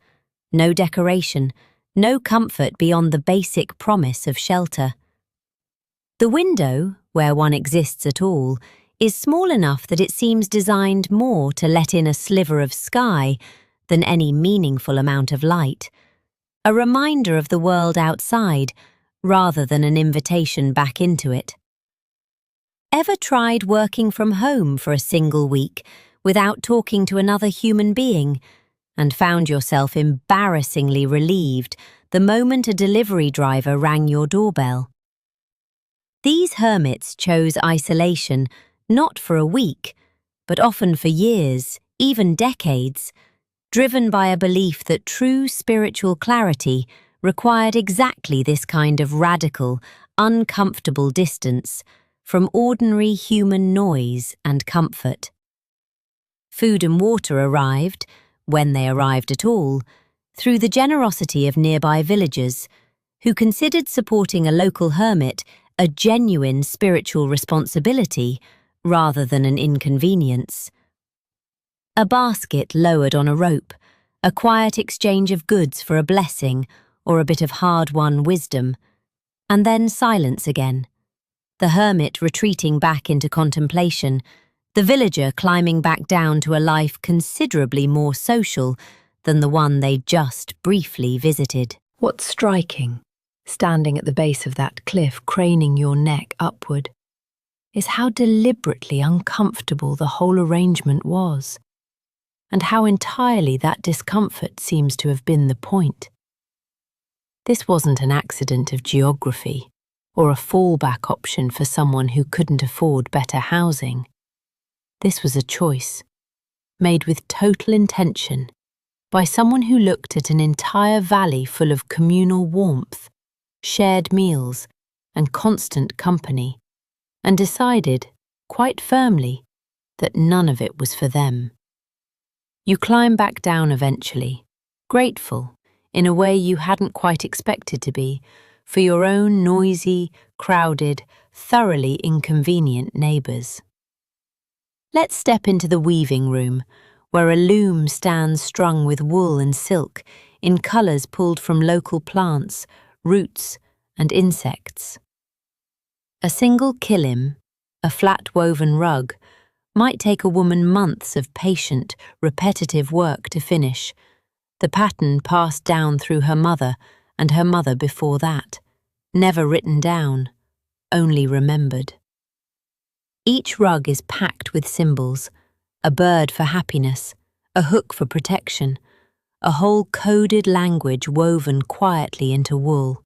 No decoration, no comfort beyond the basic promise of shelter. The window, where one exists at all, is small enough that it seems designed more to let in a sliver of sky than any meaningful amount of light. A reminder of the world outside, rather than an invitation back into it. Ever tried working from home for a single week without talking to another human being, and found yourself embarrassingly relieved the moment a delivery driver rang your doorbell? These hermits chose isolation not for a week, but often for years, even decades, driven by a belief that true spiritual clarity required exactly this kind of radical, uncomfortable distance from ordinary human noise and comfort. Food and water arrived, when they arrived at all, through the generosity of nearby villagers, who considered supporting a local hermit a genuine spiritual responsibility rather than an inconvenience. A basket lowered on a rope, a quiet exchange of goods for a blessing or a bit of hard-won wisdom, and then silence again. The hermit retreating back into contemplation, the villager climbing back down to a life considerably more social than the one they just briefly visited. What's striking, standing at the base of that cliff, craning your neck upward, is how deliberately uncomfortable the whole arrangement was, and how entirely that discomfort seems to have been the point. This wasn't an accident of geography or a fallback option for someone who couldn't afford better housing. This was a choice, made with total intention, by someone who looked at an entire valley full of communal warmth, shared meals, and constant company, and decided, quite firmly, that none of it was for them. You climb back down eventually, grateful, in a way you hadn't quite expected to be, for your own noisy, crowded, thoroughly inconvenient neighbours. Let's step into the weaving room, where a loom stands strung with wool and silk in colours pulled from local plants, roots, and insects. A single kilim, a flat woven rug, might take a woman months of patient, repetitive work to finish, the pattern passed down through her mother and her mother before that, never written down, only remembered. Each rug is packed with symbols, a bird for happiness, a hook for protection, a whole coded language woven quietly into wool.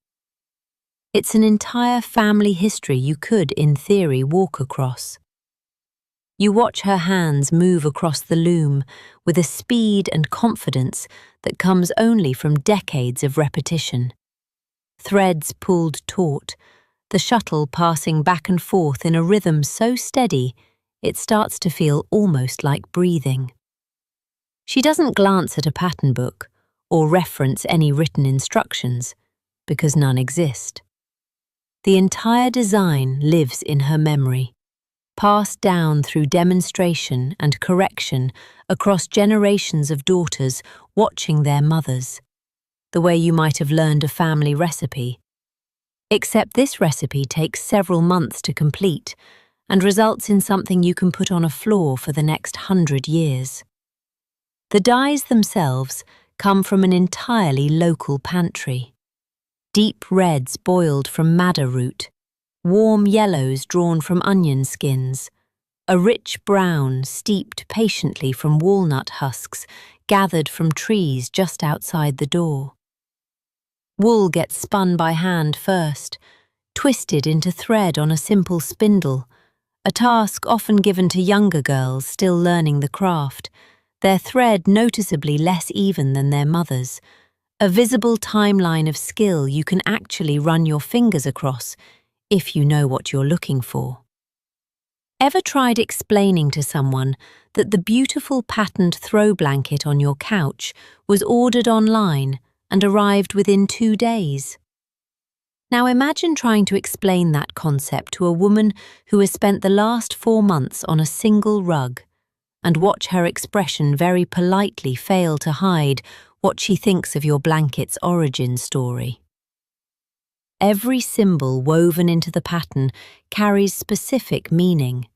It's an entire family history you could, in theory, walk across. You watch her hands move across the loom with a speed and confidence that comes only from decades of repetition. Threads pulled taut, the shuttle passing back and forth in a rhythm so steady it starts to feel almost like breathing. She doesn't glance at a pattern book or reference any written instructions, because none exist. The entire design lives in her memory, passed down through demonstration and correction across generations of daughters watching their mothers, the way you might have learned a family recipe. Except this recipe takes several months to complete and results in something you can put on a floor for the next 100 years. The dyes themselves come from an entirely local pantry. Deep reds boiled from madder root, warm yellows drawn from onion skins, a rich brown steeped patiently from walnut husks gathered from trees just outside the door. Wool gets spun by hand first, twisted into thread on a simple spindle, a task often given to younger girls still learning the craft, their thread noticeably less even than their mothers', a visible timeline of skill you can actually run your fingers across if you know what you're looking for. Ever tried explaining to someone that the beautiful patterned throw blanket on your couch was ordered online and arrived within 2 days? Now imagine trying to explain that concept to a woman who has spent the last 4 months on a single rug, and watch her expression very politely fail to hide what she thinks of your blanket's origin story. Every symbol woven into the pattern carries specific meaning,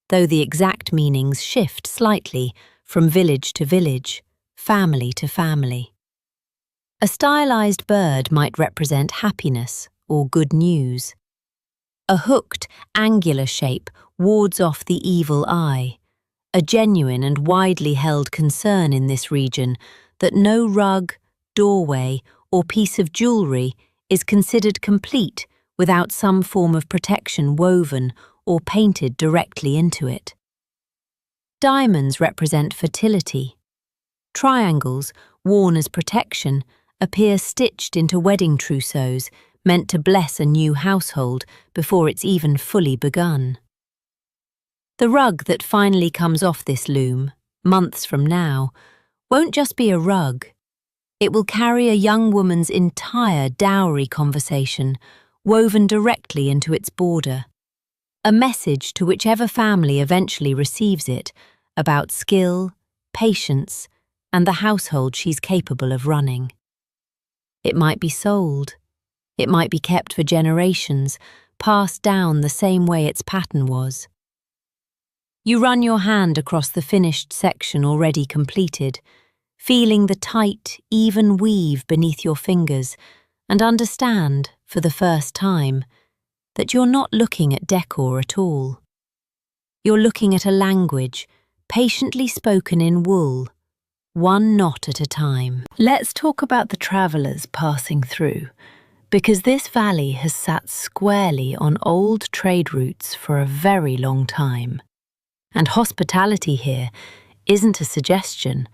though the exact meanings shift slightly from village to village, family to family. A stylized bird might represent happiness or good news. A hooked, angular shape wards off the evil eye, a genuine and widely held concern in this region that no rug, doorway, or piece of jewellery is considered complete without some form of protection woven or painted directly into it. Diamonds represent fertility. Triangles, worn as protection, appear stitched into wedding trousseaux meant to bless a new household before it's even fully begun. The rug that finally comes off this loom, months from now, won't just be a rug. It will carry a young woman's entire dowry conversation woven directly into its border, a message to whichever family eventually receives it about skill, patience, and the household she's capable of running. It might be sold. It might be kept for generations, passed down the same way its pattern was. You run your hand across the finished section already completed, feeling the tight, even weave beneath your fingers, and understand, for the first time, that you're not looking at decor at all. You're looking at a language, patiently spoken in wool, one knot at a time. Let's talk about the travellers passing through, because this valley has sat squarely on old trade routes for a very long time. And hospitality here isn't a suggestion,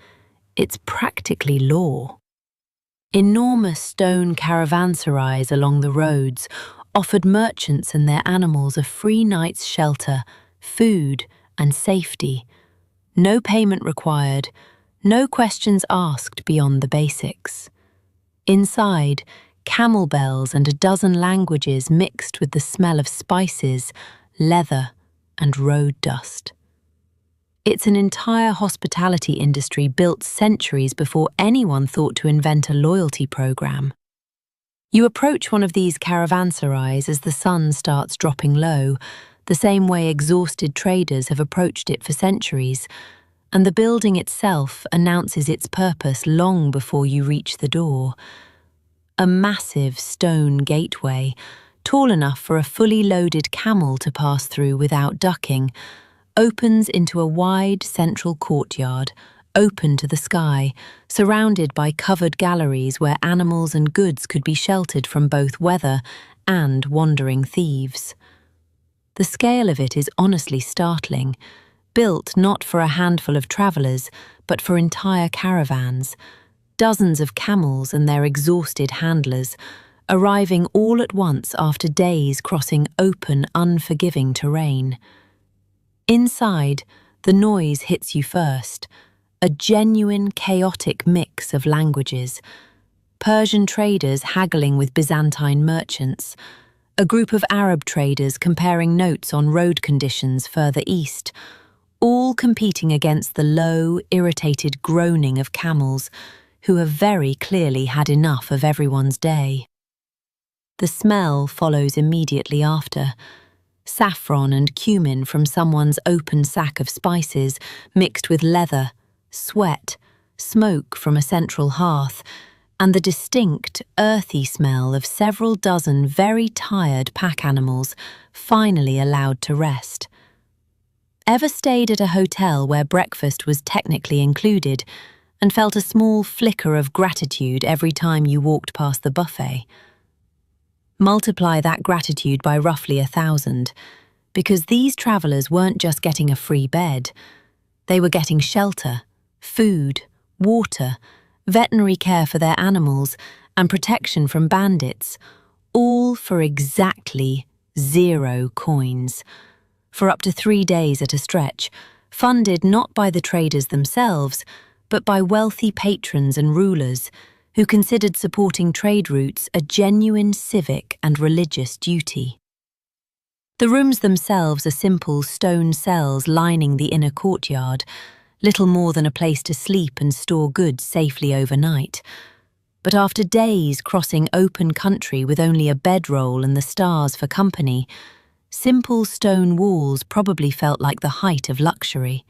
it's practically law. Enormous stone caravanserais along the roads offered merchants and their animals a free night's shelter, food and safety. No payment required, no questions asked beyond the basics. Inside, camel bells and a dozen languages mixed with the smell of spices, leather and road dust. It's an entire hospitality industry built centuries before anyone thought to invent a loyalty program. You approach one of these caravanserais as the sun starts dropping low, the same way exhausted traders have approached it for centuries, and the building itself announces its purpose long before you reach the door. A massive stone gateway, tall enough for a fully loaded camel to pass through without ducking, opens into a wide central courtyard, open to the sky, surrounded by covered galleries where animals and goods could be sheltered from both weather and wandering thieves. The scale of it is honestly startling, built not for a handful of travellers, but for entire caravans, dozens of camels and their exhausted handlers, arriving all at once after days crossing open, unforgiving terrain. Inside, the noise hits you first, a genuine chaotic mix of languages. Persian traders haggling with Byzantine merchants, a group of Arab traders comparing notes on road conditions further east, all competing against the low, irritated groaning of camels who have very clearly had enough of everyone's day. The smell follows immediately after. Saffron and cumin from someone's open sack of spices mixed with leather, sweat, smoke from a central hearth, and the distinct, earthy smell of several dozen very tired pack animals finally allowed to rest. Ever stayed at a hotel where breakfast was technically included and felt a small flicker of gratitude every time you walked past the buffet? Multiply that gratitude by roughly 1,000, because these travellers weren't just getting a free bed, they were getting shelter, food, water, veterinary care for their animals, and protection from bandits, all for exactly 0 coins, for up to 3 days at a stretch, funded not by the traders themselves, but by wealthy patrons and rulers who considered supporting trade routes a genuine civic and religious duty. The rooms themselves are simple stone cells lining the inner courtyard, little more than a place to sleep and store goods safely overnight. But after days crossing open country with only a bedroll and the stars for company, simple stone walls probably felt like the height of luxury.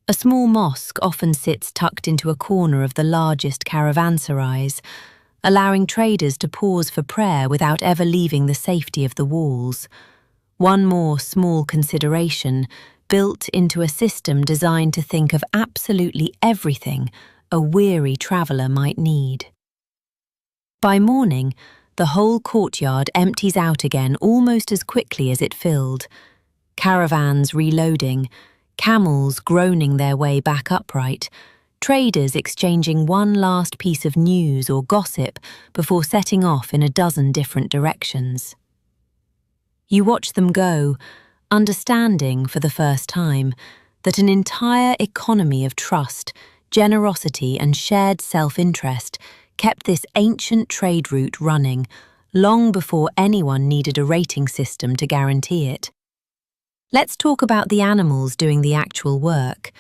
A small mosque often sits tucked into a corner of the largest caravanserais, allowing traders to pause for prayer without ever leaving the safety of the walls. One more small consideration built into a system designed to think of absolutely everything a weary traveller might need. By morning, the whole courtyard empties out again almost as quickly as it filled. Caravans reloading, camels groaning their way back upright, traders exchanging one last piece of news or gossip before setting off in a dozen different directions. You watch them go, understanding for the first time that an entire economy of trust, generosity and shared self-interest kept this ancient trade route running long before anyone needed a rating system to guarantee it. Let's talk about the animals doing the actual work,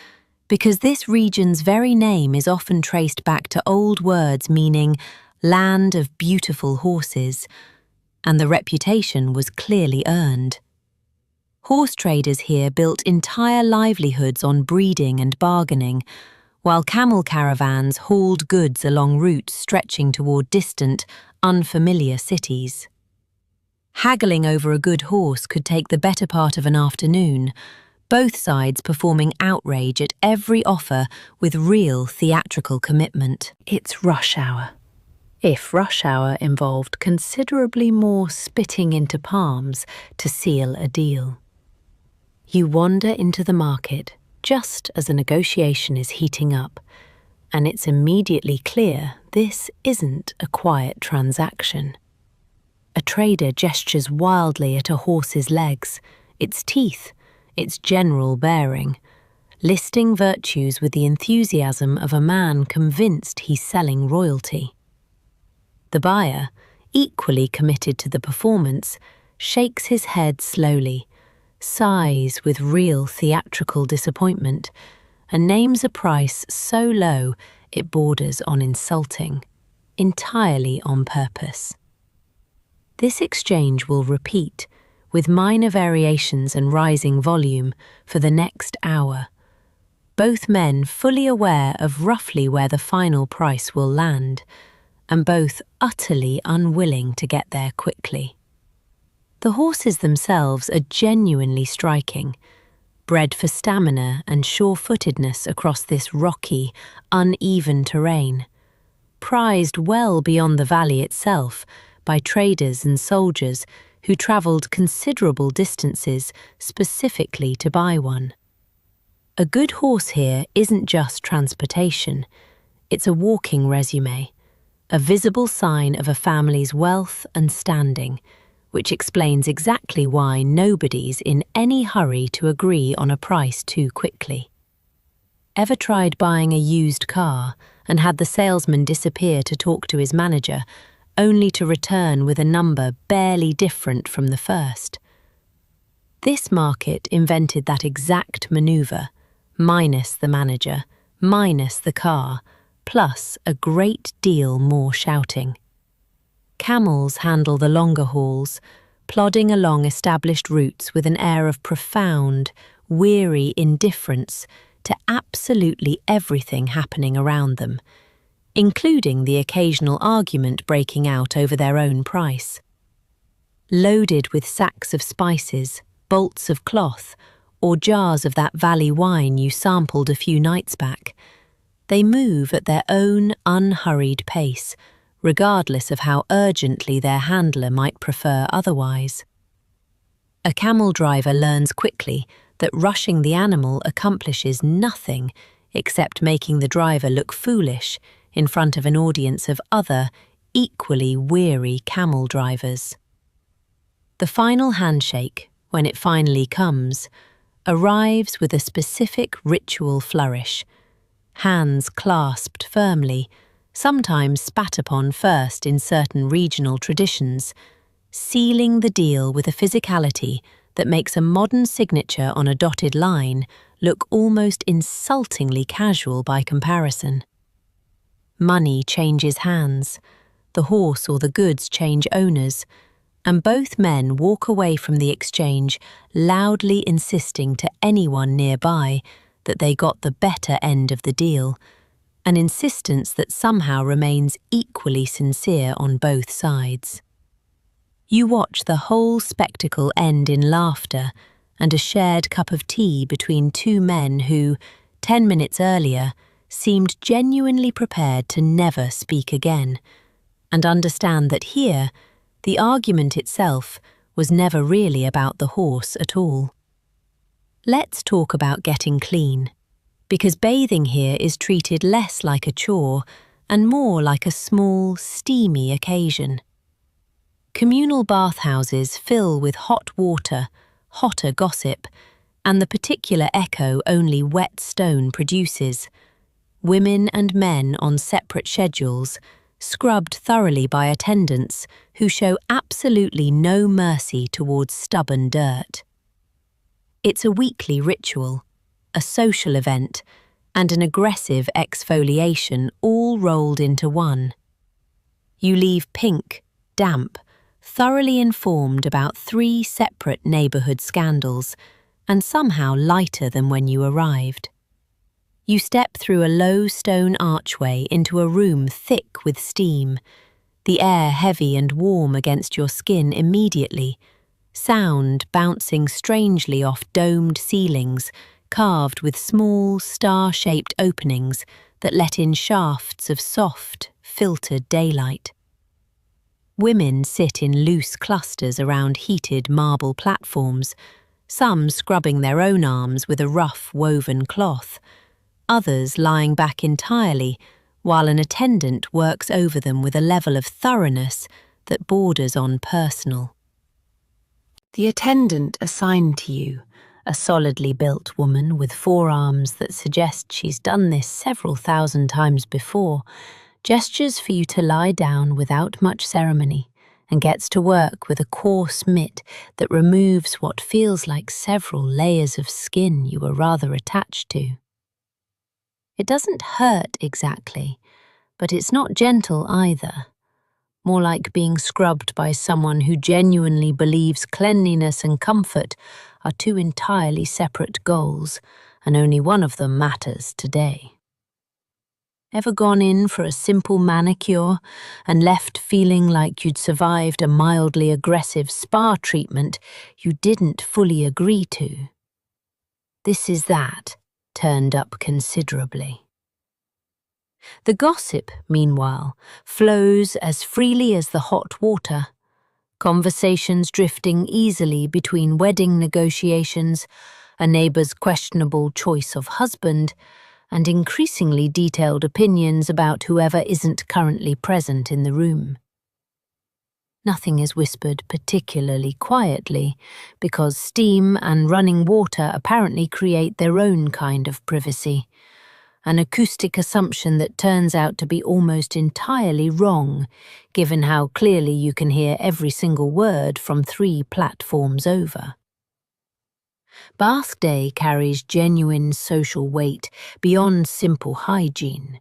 because this region's very name is often traced back to old words meaning land of beautiful horses, and the reputation was clearly earned. Horse traders here built entire livelihoods on breeding and bargaining, while camel caravans hauled goods along routes stretching toward distant, unfamiliar cities. Haggling over a good horse could take the better part of an afternoon, both sides performing outrage at every offer with real theatrical commitment. It's rush hour. If rush hour involved considerably more spitting into palms to seal a deal. You wander into the market just as a negotiation is heating up, and it's immediately clear this isn't a quiet transaction. A trader gestures wildly at a horse's legs, its teeth, its general bearing, listing virtues with the enthusiasm of a man convinced he's selling royalty. The buyer, equally committed to the performance, shakes his head slowly, sighs with real theatrical disappointment, and names a price so low it borders on insulting, entirely on purpose. This exchange will repeat, with minor variations and rising volume, for the next hour, both men fully aware of roughly where the final price will land, and both utterly unwilling to get there quickly. The horses themselves are genuinely striking, bred for stamina and sure-footedness across this rocky, uneven terrain, prized well beyond the valley itself by traders and soldiers who travelled considerable distances specifically to buy one. A good horse here isn't just transportation, it's a walking resume, a visible sign of a family's wealth and standing, which explains exactly why nobody's in any hurry to agree on a price too quickly. Ever tried buying a used car and had the salesman disappear to talk to his manager, only to return with a number barely different from the first? This market invented that exact maneuver, minus the manager, minus the car, plus a great deal more shouting. Camels handle the longer hauls, plodding along established routes with an air of profound, weary indifference to absolutely everything happening around them, including the occasional argument breaking out over their own price. Loaded with sacks of spices, bolts of cloth, or jars of that valley wine you sampled a few nights back, they move at their own unhurried pace, regardless of how urgently their handler might prefer otherwise. A camel driver learns quickly that rushing the animal accomplishes nothing except making the driver look foolish in front of an audience of other, equally weary camel drivers. The final handshake, when it finally comes, arrives with a specific ritual flourish, hands clasped firmly, sometimes spat upon first in certain regional traditions, sealing the deal with a physicality that makes a modern signature on a dotted line look almost insultingly casual by comparison. Money changes hands, the horse or the goods change owners, and both men walk away from the exchange loudly insisting to anyone nearby that they got the better end of the deal, an insistence that somehow remains equally sincere on both sides. You watch the whole spectacle end in laughter and a shared cup of tea between two men who, 10 minutes earlier, seemed genuinely prepared to never speak again, and understand that here, the argument itself was never really about the horse at all. Let's talk about getting clean, because bathing here is treated less like a chore and more like a small, steamy occasion. Communal bathhouses fill with hot water, hotter gossip, and the particular echo only wet stone produces. Women and men on separate schedules, scrubbed thoroughly by attendants who show absolutely no mercy towards stubborn dirt. It's a weekly ritual, a social event, and an aggressive exfoliation all rolled into one. You leave pink, damp, thoroughly informed about 3 separate neighbourhood scandals, and somehow lighter than when you arrived. You step through a low stone archway into a room thick with steam, the air heavy and warm against your skin immediately, sound bouncing strangely off domed ceilings carved with small, star-shaped openings that let in shafts of soft, filtered daylight. Women sit in loose clusters around heated marble platforms, some scrubbing their own arms with a rough woven cloth, others lying back entirely, while an attendant works over them with a level of thoroughness that borders on personal. The attendant assigned to you, a solidly built woman with forearms that suggest she's done this several thousand times before, gestures for you to lie down without much ceremony and gets to work with a coarse mitt that removes what feels like several layers of skin you were rather attached to. It doesn't hurt exactly, but it's not gentle either. More like being scrubbed by someone who genuinely believes cleanliness and comfort are two entirely separate goals, and only one of them matters today. Ever gone in for a simple manicure and left feeling like you'd survived a mildly aggressive spa treatment you didn't fully agree to? This is that, turned up considerably. The gossip, meanwhile, flows as freely as the hot water, conversations drifting easily between wedding negotiations, a neighbour's questionable choice of husband, and increasingly detailed opinions about whoever isn't currently present in the room. Nothing is whispered particularly quietly, because steam and running water apparently create their own kind of privacy, an acoustic assumption that turns out to be almost entirely wrong, given how clearly you can hear every single word from 3 platforms over. Bath day carries genuine social weight beyond simple hygiene.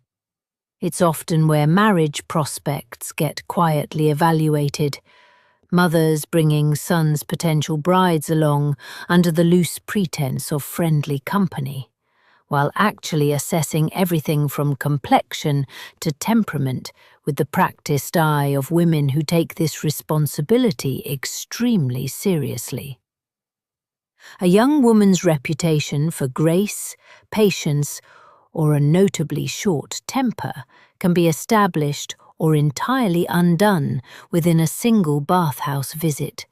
It's often where marriage prospects get quietly evaluated, mothers bringing sons' potential brides along under the loose pretense of friendly company, while actually assessing everything from complexion to temperament with the practiced eye of women who take this responsibility extremely seriously. A young woman's reputation for grace, patience, or a notably short temper can be established or entirely undone within a single bathhouse visit,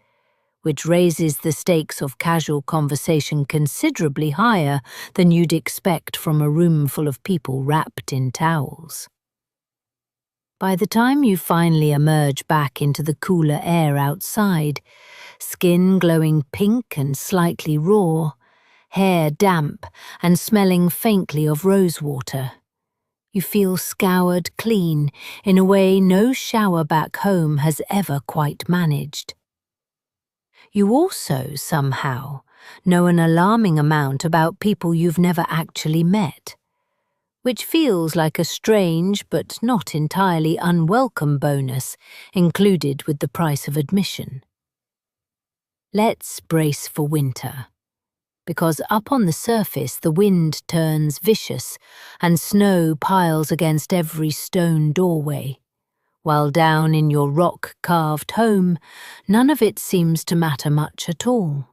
which raises the stakes of casual conversation considerably higher than you'd expect from a room full of people wrapped in towels. By the time you finally emerge back into the cooler air outside, skin glowing pink and slightly raw, hair damp and smelling faintly of rosewater, you feel scoured clean in a way no shower back home has ever quite managed. You also, somehow, know an alarming amount about people you've never actually met, which feels like a strange but not entirely unwelcome bonus included with the price of admission. Let's brace for winter, because up on the surface the wind turns vicious and snow piles against every stone doorway, while down in your rock-carved home, none of it seems to matter much at all.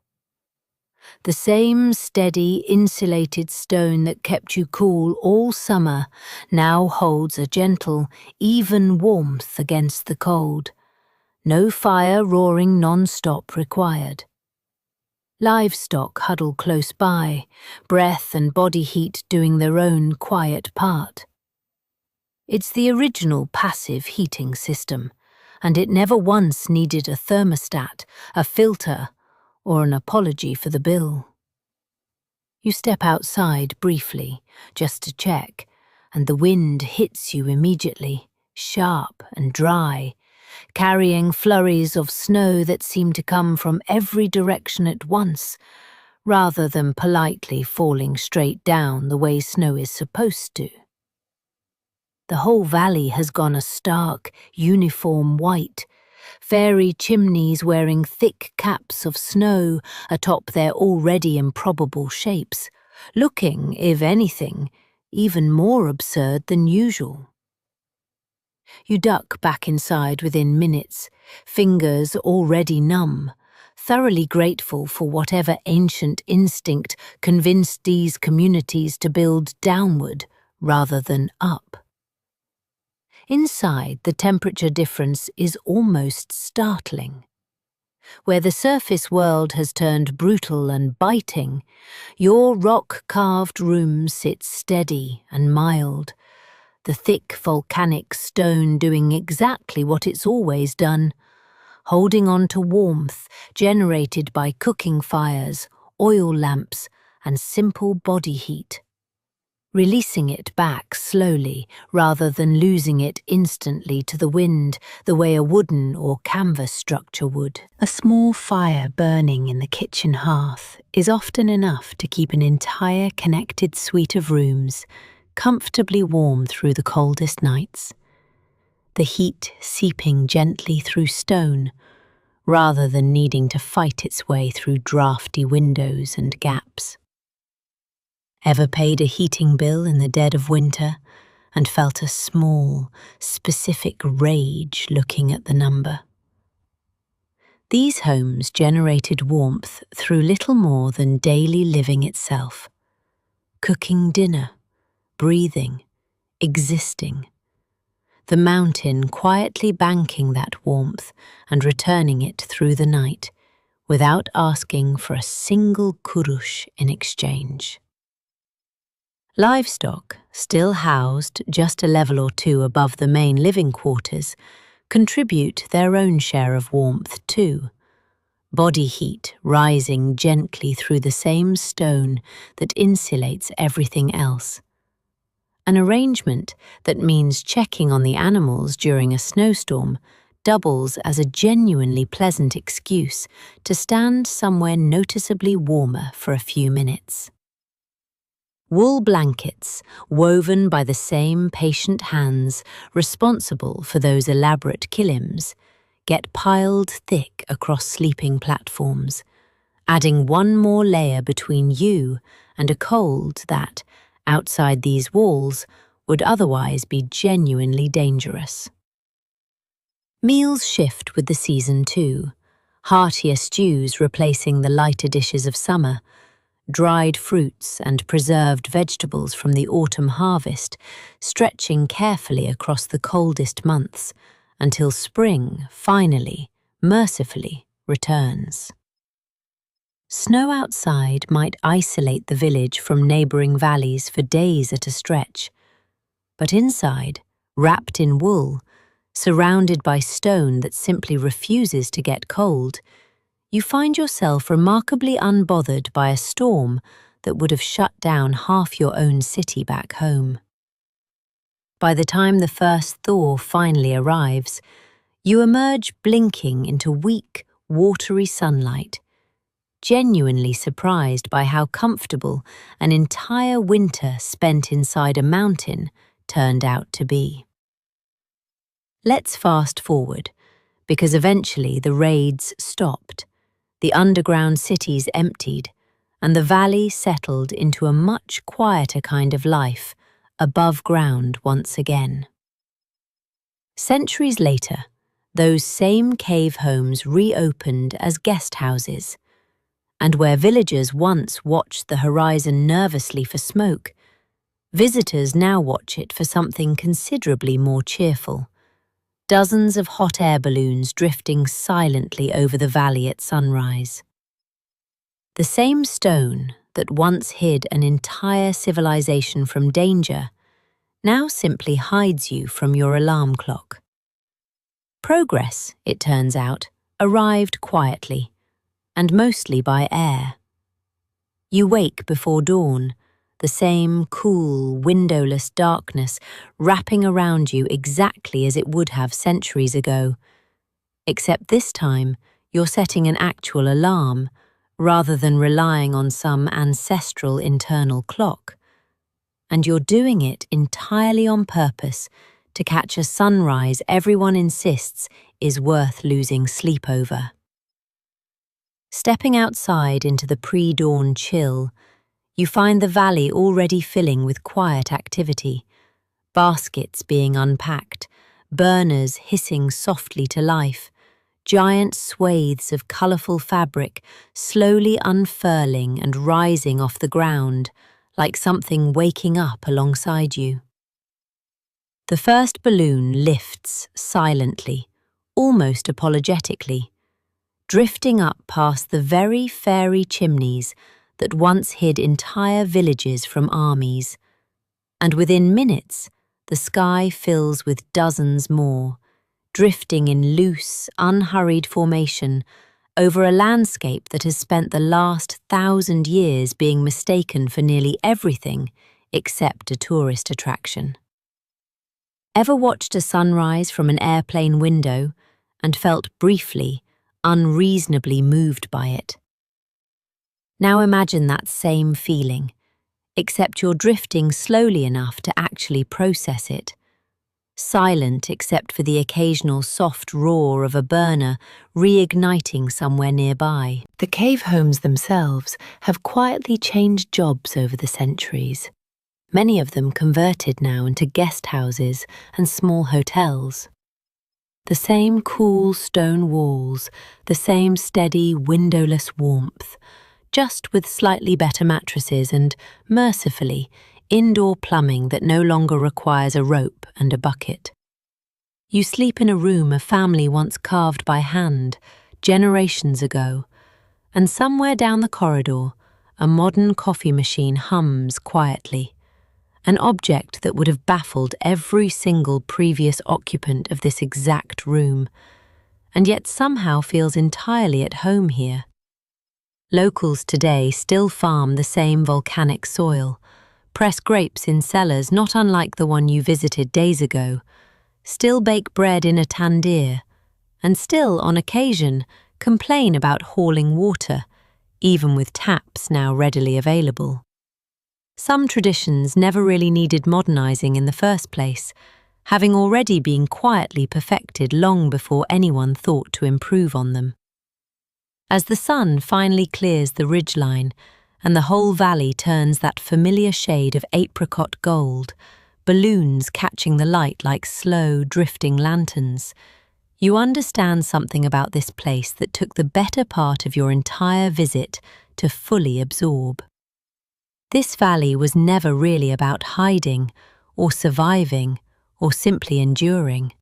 The same steady, insulated stone that kept you cool all summer now holds a gentle, even warmth against the cold. No fire roaring non-stop required. Livestock huddle close by, breath and body heat doing their own quiet part. It's the original passive heating system, and it never once needed a thermostat, a filter, or an apology for the bill. You step outside briefly, just to check, and the wind hits you immediately, sharp and dry, carrying flurries of snow that seem to come from every direction at once, rather than politely falling straight down the way snow is supposed to. The whole valley has gone a stark, uniform white, fairy chimneys wearing thick caps of snow atop their already improbable shapes, looking, if anything, even more absurd than usual. You duck back inside within minutes, fingers already numb, thoroughly grateful for whatever ancient instinct convinced these communities to build downward rather than up. Inside, the temperature difference is almost startling. Where the surface world has turned brutal and biting, your rock-carved room sits steady and mild, the thick volcanic stone doing exactly what it's always done, holding on to warmth generated by cooking fires, oil lamps, and simple body heat, releasing it back slowly rather than losing it instantly to the wind the way a wooden or canvas structure would. A small fire burning in the kitchen hearth is often enough to keep an entire connected suite of rooms comfortably warm through the coldest nights, the heat seeping gently through stone rather than needing to fight its way through drafty windows and gaps. Ever paid a heating bill in the dead of winter and felt a small, specific rage looking at the number? These homes generated warmth through little more than daily living itself. Cooking dinner, breathing, existing. The mountain quietly banking that warmth and returning it through the night without asking for a single kurush in exchange. Livestock, still housed just a level or two above the main living quarters, contribute their own share of warmth too, body heat rising gently through the same stone that insulates everything else. An arrangement that means checking on the animals during a snowstorm doubles as a genuinely pleasant excuse to stand somewhere noticeably warmer for a few minutes. Wool blankets, woven by the same patient hands responsible for those elaborate kilims, get piled thick across sleeping platforms, adding one more layer between you and a cold that, outside these walls, would otherwise be genuinely dangerous. Meals shift with the season too, heartier stews replacing the lighter dishes of summer, dried fruits and preserved vegetables from the autumn harvest, stretching carefully across the coldest months until spring finally, mercifully, returns. Snow outside might isolate the village from neighbouring valleys for days at a stretch, but inside, wrapped in wool, surrounded by stone that simply refuses to get cold, you find yourself remarkably unbothered by a storm that would have shut down half your own city back home. By the time the first thaw finally arrives, you emerge blinking into weak, watery sunlight, genuinely surprised by how comfortable an entire winter spent inside a mountain turned out to be. Let's fast forward, because eventually the raids stopped. The underground cities emptied, and the valley settled into a much quieter kind of life, above ground once again. Centuries later, those same cave homes reopened as guest houses, and where villagers once watched the horizon nervously for smoke, visitors now watch it for something considerably more cheerful. Dozens of hot air balloons drifting silently over the valley at sunrise. The same stone that once hid an entire civilization from danger now simply hides you from your alarm clock. Progress, it turns out, arrived quietly, and mostly by air. You wake before dawn, the same cool, windowless darkness wrapping around you exactly as it would have centuries ago. Except this time, you're setting an actual alarm, rather than relying on some ancestral internal clock. And you're doing it entirely on purpose to catch a sunrise everyone insists is worth losing sleep over. Stepping outside into the pre-dawn chill, you find the valley already filling with quiet activity, baskets being unpacked, burners hissing softly to life, giant swathes of colourful fabric slowly unfurling and rising off the ground like something waking up alongside you. The first balloon lifts silently, almost apologetically, drifting up past the very fairy chimneys that once hid entire villages from armies, and within minutes the sky fills with dozens more, drifting in loose, unhurried formation over a landscape that has spent the last 1,000 years being mistaken for nearly everything except a tourist attraction. Ever watched a sunrise from an airplane window and felt briefly, unreasonably moved by it? Now imagine that same feeling, except you're drifting slowly enough to actually process it. Silent except for the occasional soft roar of a burner reigniting somewhere nearby. The cave homes themselves have quietly changed jobs over the centuries. Many of them converted now into guest houses and small hotels. The same cool stone walls, the same steady windowless warmth, just with slightly better mattresses and, mercifully, indoor plumbing that no longer requires a rope and a bucket. You sleep in a room a family once carved by hand, generations ago, and somewhere down the corridor, a modern coffee machine hums quietly, an object that would have baffled every single previous occupant of this exact room, and yet somehow feels entirely at home here. Locals today still farm the same volcanic soil, press grapes in cellars not unlike the one you visited days ago, still bake bread in a tandır, and still, on occasion, complain about hauling water, even with taps now readily available. Some traditions never really needed modernizing in the first place, having already been quietly perfected long before anyone thought to improve on them. As the sun finally clears the ridgeline and the whole valley turns that familiar shade of apricot gold, balloons catching the light like slow, drifting lanterns, you understand something about this place that took the better part of your entire visit to fully absorb. This valley was never really about hiding, or surviving, or simply enduring.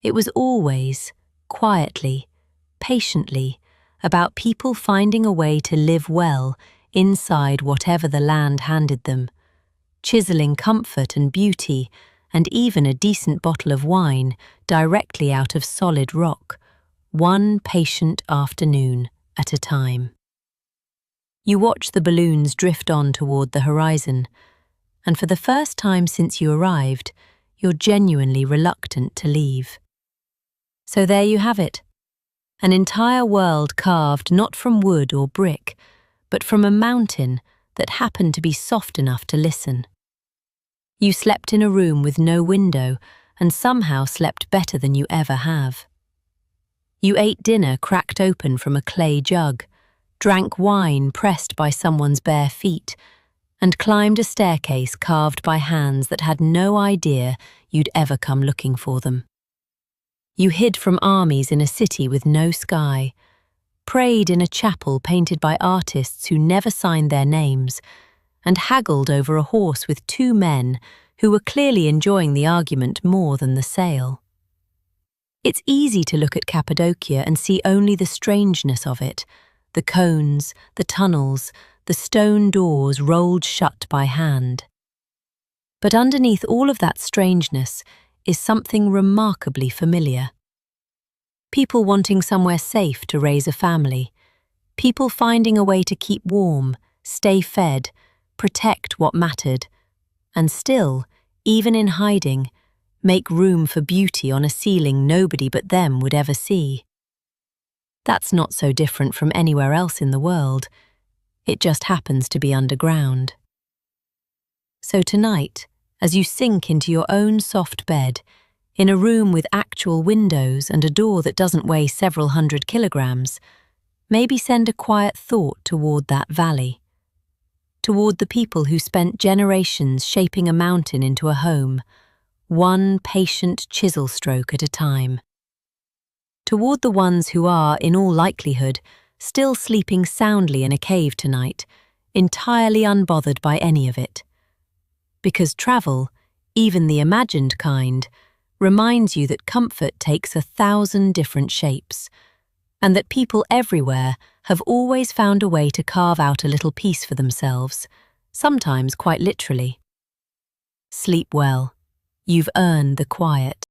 It was always, quietly, patiently, about people finding a way to live well inside whatever the land handed them, chiseling comfort and beauty, and even a decent bottle of wine directly out of solid rock, one patient afternoon at a time. You watch the balloons drift on toward the horizon, and for the first time since you arrived, you're genuinely reluctant to leave. So there you have it, an entire world carved not from wood or brick, but from a mountain that happened to be soft enough to listen. You slept in a room with no window and somehow slept better than you ever have. You ate dinner cracked open from a clay jug, drank wine pressed by someone's bare feet, and climbed a staircase carved by hands that had no idea you'd ever come looking for them. You hid from armies in a city with no sky, prayed in a chapel painted by artists who never signed their names, and haggled over a horse with two men who were clearly enjoying the argument more than the sale. It's easy to look at Cappadocia and see only the strangeness of it, the cones, the tunnels, the stone doors rolled shut by hand. But underneath all of that strangeness is something remarkably familiar. People wanting somewhere safe to raise a family, people finding a way to keep warm, stay fed, protect what mattered, and still, even in hiding, make room for beauty on a ceiling nobody but them would ever see. That's not so different from anywhere else in the world. It just happens to be underground. So tonight, as you sink into your own soft bed, in a room with actual windows and a door that doesn't weigh several 100 kilograms, maybe send a quiet thought toward that valley, toward the people who spent generations shaping a mountain into a home, one patient chisel stroke at a time. Toward the ones who are, in all likelihood, still sleeping soundly in a cave tonight, entirely unbothered by any of it. Because travel, even the imagined kind, reminds you that comfort takes 1,000 different shapes, and that people everywhere have always found a way to carve out a little peace for themselves, sometimes quite literally. Sleep well. You've earned the quiet.